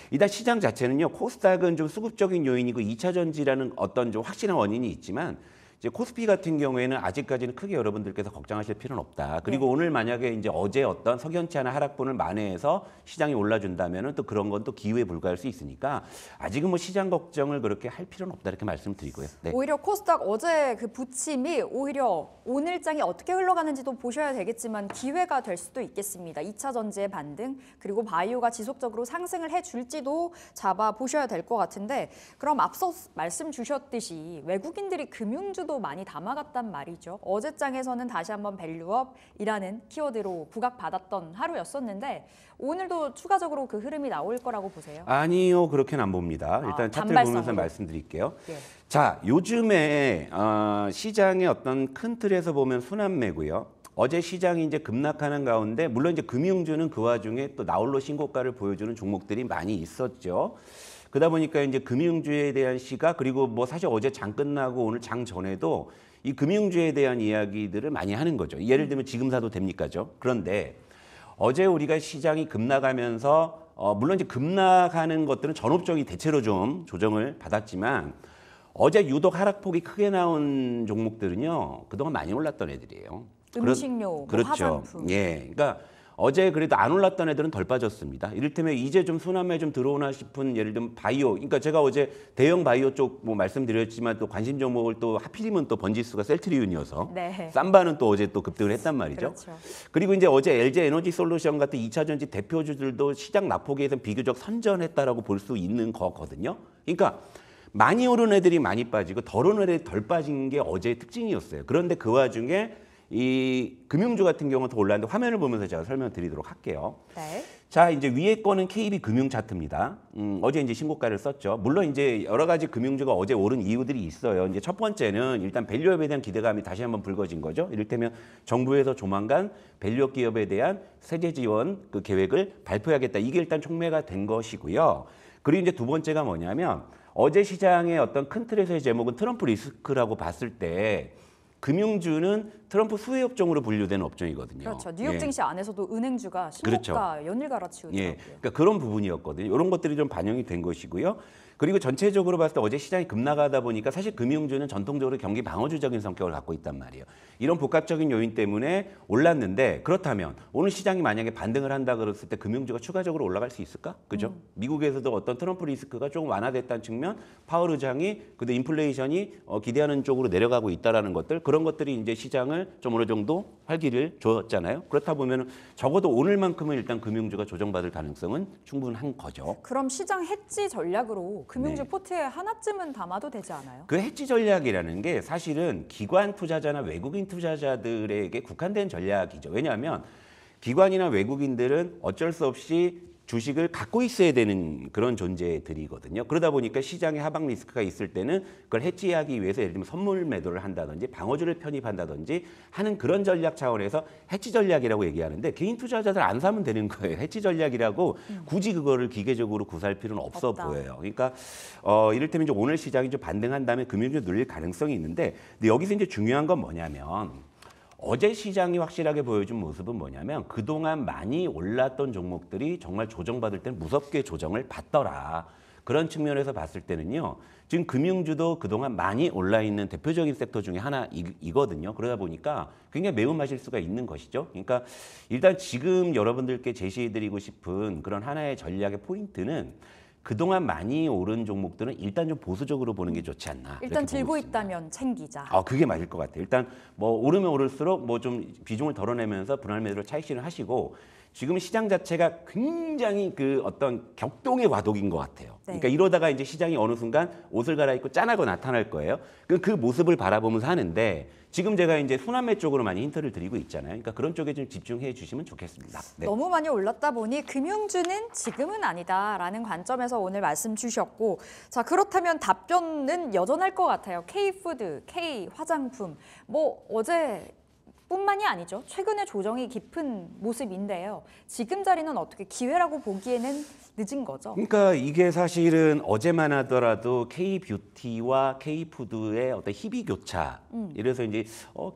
일단 시장 자체는요, 코스닥은 좀 수급적인 요인이고 2차 전지라는 어떤 좀 확실한 원인이 있지만 이제 코스피 같은 경우에는 아직까지는 크게 여러분들께서 걱정하실 필요는 없다. 그리고 오늘 만약에 이제 어제 어떤 석연치 않은 하락분을 만회해서 시장이 올라준다면은 또 그런 건 또 기회에 불과할 수 있으니까 아직은 뭐 시장 걱정을 그렇게 할 필요는 없다 이렇게 말씀드리고요. 네. 오히려 코스닥 어제 그 부침이 오히려 오늘장이 어떻게 흘러가는지도 보셔야 되겠지만 기회가 될 수도 있겠습니다. 2차 전지의 반등 그리고 바이오가 지속적으로 상승을 해줄지도 잡아 보셔야 될 것 같은데 그럼 앞서 말씀 주셨듯이 외국인들이 금융주도 많이 담아갔단 말이죠. 어제장에서는 다시 한번 밸류업이라는 키워드로 부각받았던 하루였었는데 오늘도 추가적으로 그 흐름이 나올 거라고 보세요? 아니요, 그렇게는 안 봅니다. 일단 차트를 보면서 단발성으로. 말씀드릴게요. 예. 자, 요즘에 시장의 어떤 큰 틀에서 보면 순환매고요. 어제 시장이 이제 급락하는 가운데 물론 이제 금융주는 그 와중에 또 나홀로 신고가를 보여주는 종목들이 많이 있었죠. 그러다 보니까 이제 금융주에 대한 시각 그리고 뭐 사실 어제 장 끝나고 오늘 장 전에도 이 금융주에 대한 이야기들을 많이 하는 거죠. 예를 들면 지금 사도 됩니까죠? 그런데 어제 우리가 시장이 급락하면서 물론 이제 급락하는 것들은 전업종이 대체로 좀 조정을 받았지만 어제 유독 하락폭이 크게 나온 종목들은요 그동안 많이 올랐던 애들이에요. 음식료, 뭐 그렇죠. 화장품. 예, 그러니까 어제 그래도 안 올랐던 애들은 덜 빠졌습니다. 이를테면 이제 좀 순환매 좀 들어오나 싶은 예를 들면 바이오. 그러니까 제가 어제 대형 바이오 쪽 뭐 말씀드렸지만 또 관심 종목을 또 하필이면 또 번지수가 셀트리온이어서 네. 삼바는 또 어제 또 급등을 했단 말이죠. 그렇죠. 그리고 이제 어제 LG 에너지 솔루션 같은 2차 전지 대표주들도 시장 낙폭에서 비교적 선전했다라고 볼 수 있는 거거든요. 그러니까 많이 오른 애들이 많이 빠지고 덜 오른 애들이 덜 빠진 게 어제의 특징이었어요. 그런데 그 와중에 이 금융주 같은 경우는 더 올랐는데 화면을 보면서 제가 설명드리도록 할게요. 네. 자, 이제 위에 거는 KB 금융 차트입니다. 어제 이제 신고가를 썼죠. 물론 이제 여러 가지 금융주가 어제 오른 이유들이 있어요. 이제 첫 번째는 일단 밸류업에 대한 기대감이 다시 한번 불거진 거죠. 이를테면 정부에서 조만간 밸류업 기업에 대한 세제 지원 그 계획을 발표하겠다. 이게 일단 촉매가 된 것이고요. 그리고 이제 두 번째가 뭐냐면 어제 시장의 어떤 큰 틀에서의 제목은 트럼프 리스크라고 봤을 때 금융주는 트럼프 수혜 업종으로 분류되는 업종이거든요. 그렇죠. 뉴욕 예. 증시 안에서도 은행주가 신고가 그렇죠. 연일 갈아치우더라고요. 예, 그러니까 그런 부분이었거든요. 이런 것들이 좀 반영이 된 것이고요. 그리고 전체적으로 봤을 때 어제 시장이 급락하다 보니까 사실 금융주는 전통적으로 경기 방어주적인 성격을 갖고 있단 말이에요. 이런 복합적인 요인 때문에 올랐는데 그렇다면 오늘 시장이 만약에 반등을 한다 그랬을 때 금융주가 추가적으로 올라갈 수 있을까? 그죠? 미국에서도 어떤 트럼프 리스크가 조금 완화됐다는 측면, 파월 의장이 근데 인플레이션이 기대하는 쪽으로 내려가고 있다라는 것들 그런 것들이 이제 시장을 좀 어느 정도 활기를 줬잖아요. 그렇다 보면 적어도 오늘만큼은 일단 금융주가 조정받을 가능성은 충분한 거죠. 그럼 시장 해지 전략으로 금융주 네. 포트에 하나쯤은 담아도 되지 않아요? 그 해지 전략이라는 게 사실은 기관 투자자나 외국인 투자자들에게 국한된 전략이죠. 왜냐하면 기관이나 외국인들은 어쩔 수 없이 주식을 갖고 있어야 되는 그런 존재들이거든요. 그러다 보니까 시장에 하방 리스크가 있을 때는 그걸 해지하기 위해서 예를 들면 선물 매도를 한다든지 방어주를 편입한다든지 하는 그런 전략 차원에서 해지 전략이라고 얘기하는데 개인 투자자들 안 사면 되는 거예요. 해지 전략이라고 굳이 그거를 기계적으로 구사할 필요는 없어 없다. 보여요. 그러니까 이를테면 이제 오늘 시장이 좀 반등한 다음에 금융주 눌릴 가능성이 있는데 근데 여기서 이제 중요한 건 뭐냐면 어제 시장이 확실하게 보여준 모습은 뭐냐면 그동안 많이 올랐던 종목들이 정말 조정받을 때는 무섭게 조정을 받더라. 그런 측면에서 봤을 때는요. 지금 금융주도 그동안 많이 올라 있는 대표적인 섹터 중에 하나이거든요. 그러다 보니까 굉장히 매운맛일 수가 있는 것이죠. 그러니까 일단 지금 여러분들께 제시해드리고 싶은 그런 하나의 전략의 포인트는 그동안 많이 오른 종목들은 일단 좀 보수적으로 보는 게 좋지 않나. 일단 이렇게 들고 보고 있습니다. 있다면 챙기자. 그게 맞을 것 같아요. 일단 뭐 오르면 오를수록 뭐 좀 비중을 덜어내면서 분할 매도를 차익실을 하시고 지금 시장 자체가 굉장히 그 어떤 격동의 과도기인 것 같아요. 네. 그러니까 이러다가 이제 시장이 어느 순간 옷을 갈아입고 짠하고 나타날 거예요. 그 모습을 바라보면서 하는데 지금 제가 이제 순환매 쪽으로 많이 힌트를 드리고 있잖아요. 그러니까 그런 쪽에 좀 집중해 주시면 좋겠습니다. 네. 너무 많이 올랐다 보니 금융주는 지금은 아니다라는 관점에서 오늘 말씀 주셨고, 자 그렇다면 답변은 여전할 것 같아요. K푸드, K화장품, 뭐 어제 뿐만이 아니죠. 최근에 조정이 깊은 모습인데요. 지금 자리는 어떻게 기회라고 보기에는 늦은 거죠? 그러니까 이게 사실은 어제만 하더라도 K뷰티와 K푸드의 어떤 희비 교차. 이래서 이제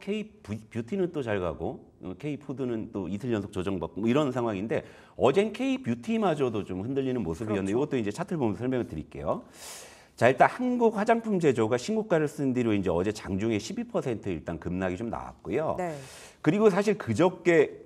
K뷰티는 또 잘 가고 K푸드는 또 이틀 연속 조정받고 뭐 이런 상황인데 어젠 K뷰티마저도 좀 흔들리는 모습이었는데 이것도 이제 차트를 보면서 설명을 드릴게요. 자, 일단 한국 화장품 제조가 신고가를 쓴 뒤로 이제 어제 장중에 12% 일단 급락이 좀 나왔고요. 네. 그리고 사실 그저께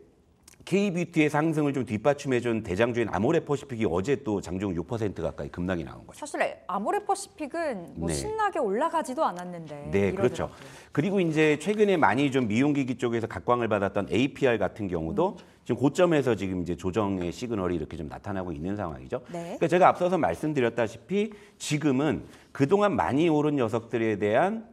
K뷰티의 상승을 좀 뒷받침해준 대장주인 아모레퍼시픽이 어제 또 장중 6% 가까이 급락이 나온 거죠. 사실 아모레퍼시픽은 뭐 네. 신나게 올라가지도 않았는데. 네, 그렇죠. 이러더라고요. 그리고 이제 최근에 많이 좀 미용기기 쪽에서 각광을 받았던 APR 같은 경우도 지금 고점에서 지금 이제 조정의 시그널이 이렇게 좀 나타나고 있는 상황이죠. 네. 그러니까 제가 앞서서 말씀드렸다시피 지금은 그동안 많이 오른 녀석들에 대한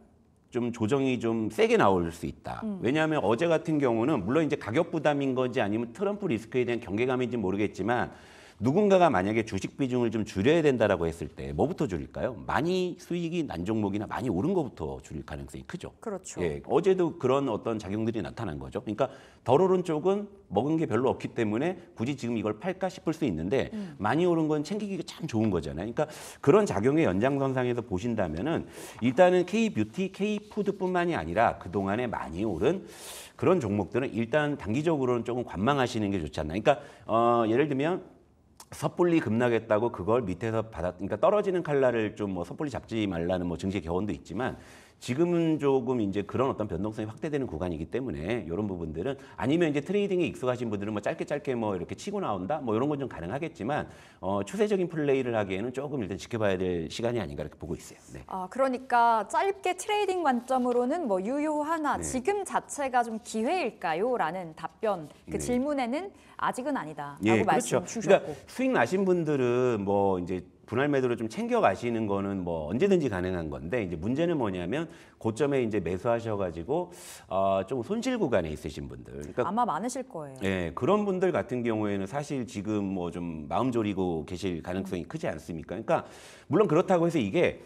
좀 조정이 좀 세게 나올 수 있다. 왜냐하면 어제 같은 경우는 물론 이제 가격 부담인 건지 아니면 트럼프 리스크에 대한 경계감인지 모르겠지만 누군가가 만약에 주식 비중을 좀 줄여야 된다라고 했을 때 뭐부터 줄일까요? 많이 수익이 난 종목이나 많이 오른 것부터 줄일 가능성이 크죠. 그렇죠. 예, 어제도 그런 어떤 작용들이 나타난 거죠. 그러니까 덜 오른 쪽은 먹은 게 별로 없기 때문에 굳이 지금 이걸 팔까 싶을 수 있는데 많이 오른 건 챙기기가 참 좋은 거잖아요. 그러니까 그런 작용의 연장선상에서 보신다면은 일단은 K뷰티, K푸드뿐만이 아니라 그동안에 많이 오른 그런 종목들은 일단 단기적으로는 조금 관망하시는 게 좋지 않나. 그러니까 예를 들면 섣불리 급락했다고 그걸 밑에서 그러니까 떨어지는 칼날을 좀 뭐 섣불리 잡지 말라는 뭐 증시 교훈도 있지만 지금은 조금 이제 그런 어떤 변동성이 확대되는 구간이기 때문에 이런 부분들은 아니면 이제 트레이딩에 익숙하신 분들은 뭐 짧게 뭐 이렇게 치고 나온다 뭐 이런 건 좀 가능하겠지만 추세적인 플레이를 하기에는 조금 일단 지켜봐야 될 시간이 아닌가 이렇게 보고 있어요. 네. 그러니까 짧게 트레이딩 관점으로는 뭐 유효하나 네. 지금 자체가 좀 기회일까요? 라는 답변, 그 네. 질문에는 아직은 아니다라고 예, 말씀 그렇죠. 주셨고. 그러니까 수익 나신 분들은 뭐 이제 분할 매도를 좀 챙겨 가시는 거는 뭐 언제든지 가능한 건데 이제 문제는 뭐냐면 고점에 이제 매수하셔가지고 좀 손실 구간에 있으신 분들. 그러니까 아마 많으실 거예요. 예, 그런 분들 같은 경우에는 사실 지금 뭐 좀 마음 졸이고 계실 가능성이 크지 않습니까? 그러니까 물론 그렇다고 해서 이게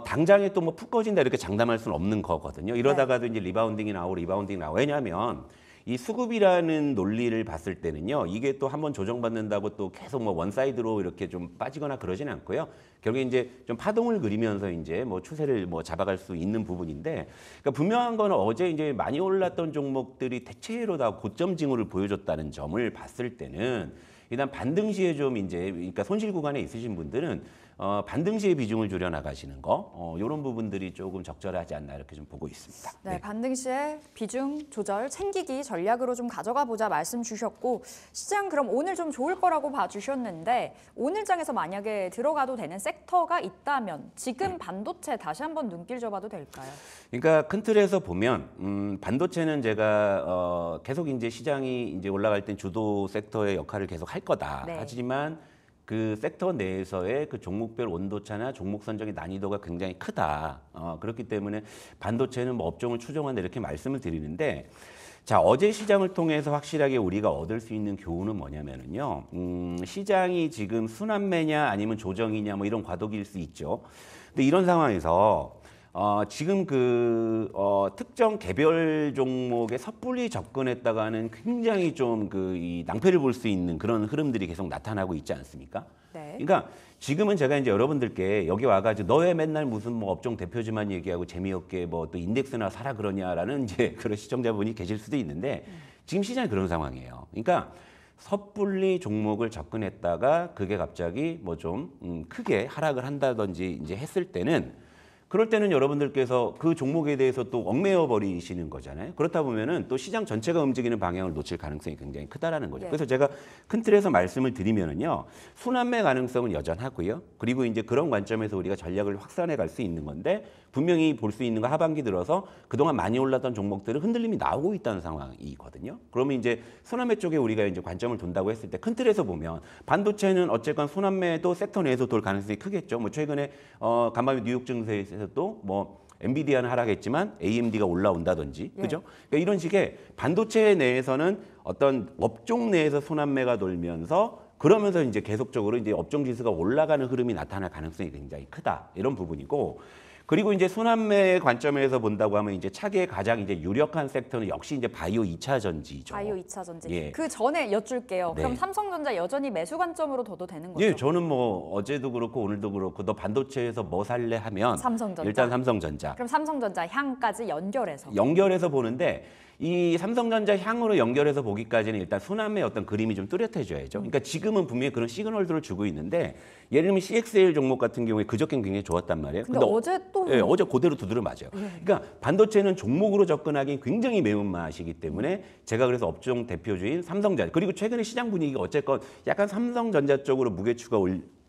당장에 또 뭐 푹 꺼진다 이렇게 장담할 수는 없는 거거든요. 이러다가도 이제 리바운딩이 나오고 왜냐하면 이 수급이라는 논리를 봤을 때는요, 이게 또 한번 조정받는다고 또 계속 뭐 원사이드로 이렇게 좀 빠지거나 그러지는 않고요. 결국에 이제 좀 파동을 그리면서 이제 뭐 추세를 뭐 잡아갈 수 있는 부분인데, 그러니까 분명한 건 어제 이제 많이 올랐던 종목들이 대체로 다 고점 징후를 보여줬다는 점을 봤을 때는 일단 반등시에 좀 이제 그러니까 손실 구간에 있으신 분들은 반등시의 비중을 줄여 나가시는 거 이런 부분들이 조금 적절하지 않나 이렇게 좀 보고 있습니다. 네, 반등 시에 비중 조절 챙기기 전략으로 좀 가져가 보자 말씀 주셨고, 시장 그럼 오늘 좀 좋을 거라고 봐주셨는데 오늘 장에서 만약에 들어가도 되는 섹터가 있다면 지금 반도체 다시 한번 눈길 줘봐도 될까요? 그러니까 큰 틀에서 보면 반도체는 제가 계속 이제 시장이 이제 올라갈 땐 주도 섹터의 역할을 계속 할 거다. 네. 하지만 그 섹터 내에서의 그 종목별 온도차나 종목 선정의 난이도가 굉장히 크다. 그렇기 때문에 반도체는 뭐 업종을 추정한다 이렇게 말씀을 드리는데, 자 어제 시장을 통해서 확실하게 우리가 얻을 수 있는 교훈은 뭐냐면은요, 시장이 지금 순환매냐 아니면 조정이냐 뭐 이런 과도기일 수 있죠. 근데 이런 상황에서 지금 특정 개별 종목에 섣불리 접근했다가는 굉장히 좀 이 낭패를 볼 수 있는 그런 흐름들이 계속 나타나고 있지 않습니까? 네. 그러니까 지금은 제가 이제 여러분들께 여기 와가지고 너 왜 맨날 무슨 뭐 업종 대표주만 얘기하고 재미없게 뭐 또 인덱스나 사라 그러냐라는 이제 그런 시청자분이 계실 수도 있는데 지금 시장이 그런 상황이에요. 그러니까 섣불리 종목을 접근했다가 그게 갑자기 뭐 좀 크게 하락을 한다든지 이제 했을 때는 그럴 때는 여러분들께서 그 종목에 대해서 또 얽매여 버리시는 거잖아요. 그렇다 보면은 또 시장 전체가 움직이는 방향을 놓칠 가능성이 굉장히 크다라는 거죠. 네. 그래서 제가 큰 틀에서 말씀을 드리면은요, 순환매 가능성은 여전하고요. 그리고 이제 그런 관점에서 우리가 전략을 확산해 갈 수 있는 건데 분명히 볼 수 있는 거 하반기 들어서 그동안 많이 올랐던 종목들은 흔들림이 나오고 있다는 상황이거든요. 그러면 이제 순환매 쪽에 우리가 이제 관점을 둔다고 했을 때 큰 틀에서 보면 반도체는 어쨌건 순환매도 섹터 내에서 돌 가능성이 크겠죠. 뭐 최근에 간밤에 뉴욕 증시에서도 뭐 엔비디아는 하락했지만 AMD가 올라온다든지, 그죠? 그러니까 이런 식의 반도체 내에서는 어떤 업종 내에서 순환매가 돌면서 그러면서 이제 계속적으로 이제 업종 지수가 올라가는 흐름이 나타날 가능성이 굉장히 크다 이런 부분이고. 그리고 이제 순환매 관점에서 본다고 하면 이제 차기에 가장 이제 유력한 섹터는 역시 이제 바이오 2차 전지죠. 바이오 2차 전지. 예. 그 전에 여쭐게요. 네. 그럼 삼성전자 여전히 매수 관점으로 둬도 되는 거죠? 예, 저는 뭐 어제도 그렇고 오늘도 그렇고 너 반도체에서 뭐 살래 하면 삼성전자. 일단 삼성전자. 그럼 삼성전자 향까지 연결해서. 연결해서 보는데 이 삼성전자 향으로 연결해서 보기까지는 일단 순환매 어떤 그림이 좀 뚜렷해져야죠. 그러니까 지금은 분명히 그런 시그널들을 주고 있는데 예를 들면 CXL 종목 같은 경우에 그저께는 굉장히 좋았단 말이에요. 근데 어제 또 예, 어제 그대로 두드려 맞아요. 그러니까 반도체는 종목으로 접근하기 굉장히 매운맛이기 때문에 제가 그래서 업종 대표주인 삼성전자 그리고 최근에 시장 분위기가 어쨌건 약간 삼성전자 쪽으로 무게추가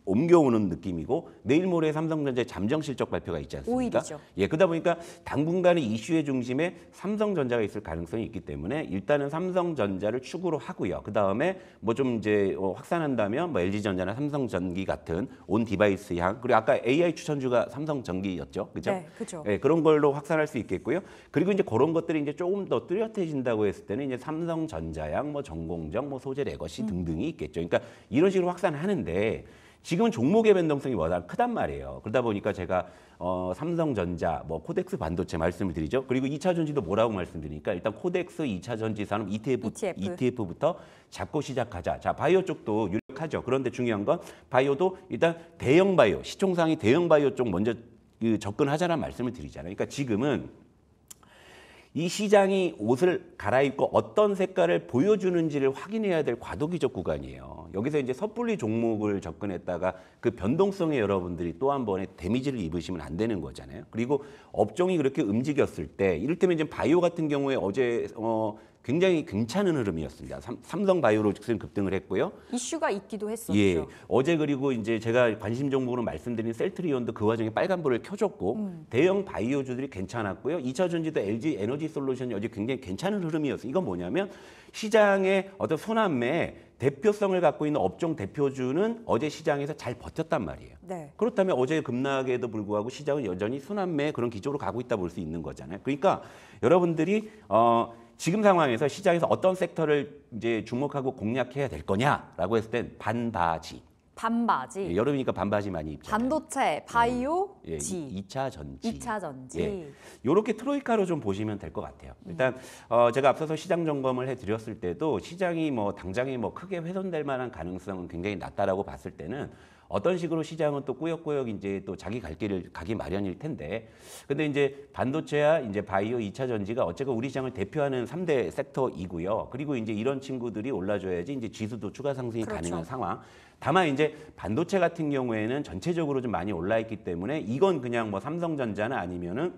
옮겨오는 느낌이고 내일 모레 삼성전자의 잠정 실적 발표가 있지 않습니까? 5일이죠. 예, 그러다 보니까 당분간의 이슈의 중심에 삼성전자가 있을 가능성이 있기 때문에 일단은 삼성전자를 축으로 하고요. 그 다음에 뭐 좀 이제 확산한다면 뭐 LG전자나 삼성전기 같은 온 디바이스 향 그리고 아까 AI 추천주가 삼성전기였죠, 그죠? 네, 그죠. 예, 그런 걸로 확산할 수 있겠고요. 그리고 이제 그런 것들이 이제 조금 더 뚜렷해진다고 했을 때는 이제 삼성전자양, 뭐 전공정, 뭐 소재 레거시 등등이 있겠죠. 그러니까 이런 식으로 확산하는데. 지금은 종목의 변동성이 워낙 크단 말이에요. 그러다 보니까 제가 삼성전자, 뭐 코덱스 반도체 말씀을 드리죠. 그리고 2차 전지도 뭐라고 말씀드리니까 일단 코덱스 2차 전지 산업 ETF부터 잡고 시작하자. 자, 바이오 쪽도 유력하죠. 그런데 중요한 건 바이오도 일단 대형 바이오, 시총상이 대형 바이오 쪽 먼저 접근하자는 말씀을 드리잖아요. 그러니까 지금은 이 시장이 옷을 갈아입고 어떤 색깔을 보여주는지를 확인해야 될 과도기적 구간이에요. 여기서 이제 섣불리 종목을 접근했다가 그 변동성에 여러분들이 또 한 번의 데미지를 입으시면 안 되는 거잖아요. 그리고 업종이 그렇게 움직였을 때 이를테면 이제 바이오 같은 경우에 어제 굉장히 괜찮은 흐름이었습니다. 삼성바이오로 지금 급등을 했고요. 이슈가 있기도 했었죠. 예, 어제 그리고 이제 제가 관심 종목으로 말씀드린 셀트리온도 그 와중에 빨간불을 켜줬고 대형 바이오주들이 괜찮았고요. 2차 전지도 LG 에너지 솔루션이 어제 굉장히 괜찮은 흐름이었어요. 이건 뭐냐면 시장의 어떤 순환매에 대표성을 갖고 있는 업종 대표주는 어제 시장에서 잘 버텼단 말이에요. 네. 그렇다면 어제 급락에도 불구하고 시장은 여전히 순환매의 그런 기조로 가고 있다 볼 수 있는 거잖아요. 그러니까 여러분들이 지금 상황에서 시장에서 어떤 섹터를 이제 주목하고 공략해야 될 거냐라고 했을 땐 반바지. 반바지. 예, 여름이니까 반바지 많이 입잖아요. 반도체, 바이오, 예, 지. 2차 전지. 2차 전지. 예, 이렇게 트로이카로 좀 보시면 될 것 같아요. 일단 제가 앞서서 시장 점검을 해드렸을 때도 시장이 뭐 당장에 뭐 크게 훼손될 만한 가능성은 굉장히 낮다라고 봤을 때는 어떤 식으로 시장은 또 꾸역꾸역 이제 또 자기 갈 길을 가기 마련일 텐데, 근데 이제 반도체와 이제 바이오 2차 전지가 어쨌건 우리 시장을 대표하는 3대 섹터이고요. 그리고 이제 이런 친구들이 올라줘야지 이제 지수도 추가 상승이 그렇죠. 가능한 상황. 다만 이제 반도체 같은 경우에는 전체적으로 좀 많이 올라 있기 때문에 이건 그냥 뭐 삼성전자나 아니면은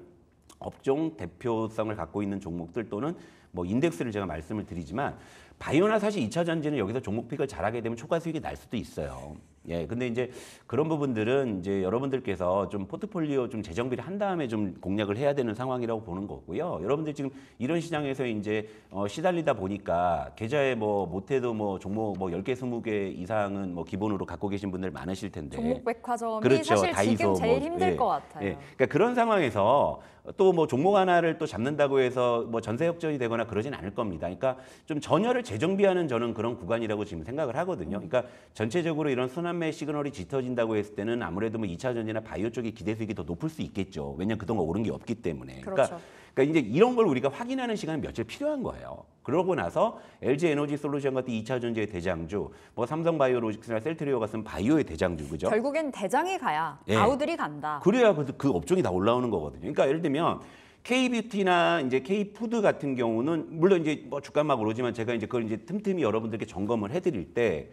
업종 대표성을 갖고 있는 종목들 또는 뭐 인덱스를 제가 말씀을 드리지만 바이오나 사실 2차 전지는 여기서 종목 픽을 잘하게 되면 초과 수익이 날 수도 있어요. 예, 근데 이제 그런 부분들은 이제 여러분들께서 좀 포트폴리오 좀 재정비를 한 다음에 좀 공략을 해야 되는 상황이라고 보는 거고요. 여러분들 지금 이런 시장에서 이제 시달리다 보니까 계좌에 뭐 못해도 뭐 종목 뭐 10개, 20개 이상은 뭐 기본으로 갖고 계신 분들 많으실 텐데. 종목 백화점이 그렇죠. 사실 다이소 지금 제일 뭐, 힘들 예, 것 같아요. 예. 그러니까 그런 상황에서 또 뭐 종목 하나를 또 잡는다고 해서 뭐 전세 역전이 되거나 그러진 않을 겁니다. 그러니까 좀 전열을 재정비하는 저는 그런 구간이라고 지금 생각을 하거든요. 그러니까 전체적으로 이런 순환매 시그널이 짙어진다고 했을 때는 아무래도 뭐 2차 전지나 바이오 쪽의 기대 수익이 더 높을 수 있겠죠. 왜냐하면 그동안 오른 게 없기 때문에. 그렇죠. 그러니까 이제 이런 걸 우리가 확인하는 시간이 며칠 필요한 거예요. 그러고 나서 LG 에너지 솔루션 같은 2차 전지의 대장주, 뭐 삼성 바이오로직스나 셀트리오 같은 바이오의 대장주, 그죠? 결국엔 대장이 가야 예. 아우들이 간다. 그래야 그 업종이 다 올라오는 거거든요. 그러니까 예를 들면 K뷰티나 이제 K푸드 같은 경우는 물론 이제 뭐 주가 막 오르지만 제가 이제 그걸 이제 틈틈이 여러분들께 점검을 해드릴 때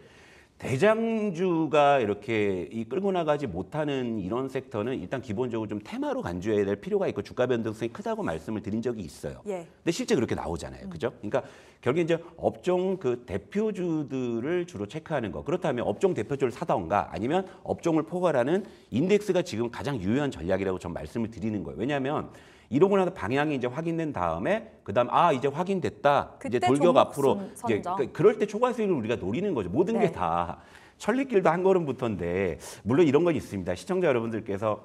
대장주가 이렇게 이 끌고 나가지 못하는 이런 섹터는 일단 기본적으로 좀 테마로 간주해야 될 필요가 있고 주가 변동성이 크다고 말씀을 드린 적이 있어요. 예. 근데 실제 그렇게 나오잖아요. 그죠? 그러니까 결국에 이제 업종 그 대표주들을 주로 체크하는 거. 그렇다면 업종 대표주를 사던가 아니면 업종을 포괄하는 인덱스가 지금 가장 유효한 전략이라고 전 말씀을 드리는 거예요. 왜냐하면 이러고 나서 방향이 이제 확인된 다음에 그다음 이제 확인됐다. 이제 그때 돌격 앞으로 이제 선정. 그럴 때 초과 수익을 우리가 노리는 거죠. 모든 네. 게 다 천리길도 한 걸음부터인데 물론 이런 건 있습니다. 시청자 여러분들께서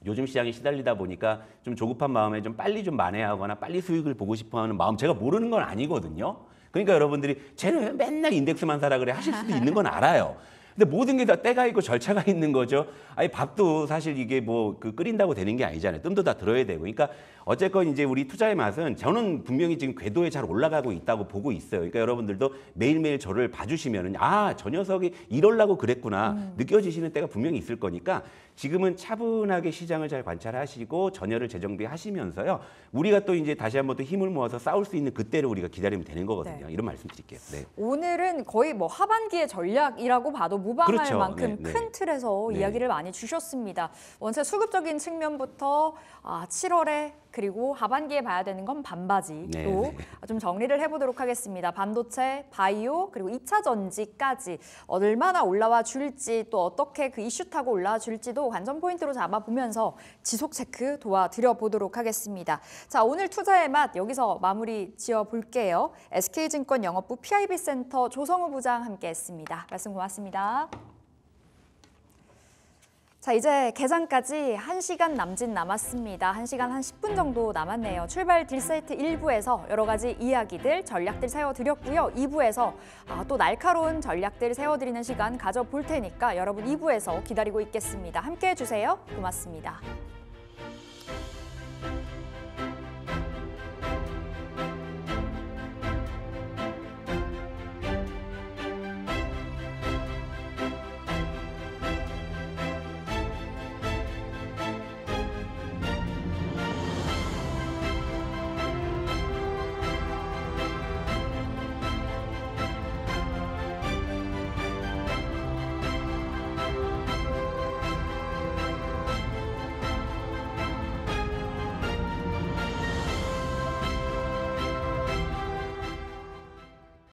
요즘 시장에 시달리다 보니까 좀 조급한 마음에 좀 빨리 좀 만회하거나 빨리 수익을 보고 싶어하는 마음 제가 모르는 건 아니거든요. 그러니까 여러분들이 쟤는 왜 맨날 인덱스만 사라 그래 하실 수도 있는 건 알아요. 근데 모든 게 다 때가 있고 절차가 있는 거죠. 아니 밥도 사실 이게 뭐 그 끓인다고 되는 게 아니잖아요. 뜸도 다 들어야 되고. 그러니까 어쨌건 이제 우리 투자의 맛은 저는 분명히 지금 궤도에 잘 올라가고 있다고 보고 있어요. 그러니까 여러분들도 매일매일 저를 봐주시면은 저 녀석이 이러려고 그랬구나 느껴지시는 때가 분명히 있을 거니까 지금은 차분하게 시장을 잘 관찰하시고 전열을 재정비하시면서요. 우리가 또 이제 다시 한번 또 힘을 모아서 싸울 수 있는 그때를 우리가 기다리면 되는 거거든요. 네. 이런 말씀 드릴게요. 네. 오늘은 거의 뭐 하반기의 전략이라고 봐도 무방할 그렇죠. 만큼 네, 네. 큰 틀에서 네. 이야기를 많이 주셨습니다. 원체 수급적인 측면부터 7월에 그리고 하반기에 봐야 되는 건 반바지로 네, 네. 좀 정리를 해보도록 하겠습니다. 반도체, 바이오 그리고 2차 전지까지 얼마나 올라와 줄지 또 어떻게 그 이슈 타고 올라와 줄지도 관전 포인트로 잡아보면서 지속 체크 도와드려 보도록 하겠습니다. 자, 오늘 투자의 맛 여기서 마무리 지어볼게요. SK증권 영업부 PIB센터 조성우 부장 함께했습니다. 말씀 고맙습니다. 자, 이제 개장까지 1시간 남짓 남았습니다. 1시간 한 10분 정도 남았네요. 출발 딜사이트 1부에서 여러 가지 이야기들, 전략들 세워드렸고요. 2부에서 또 날카로운 전략들 세워드리는 시간 가져볼 테니까 여러분 2부에서 기다리고 있겠습니다. 함께해 주세요. 고맙습니다.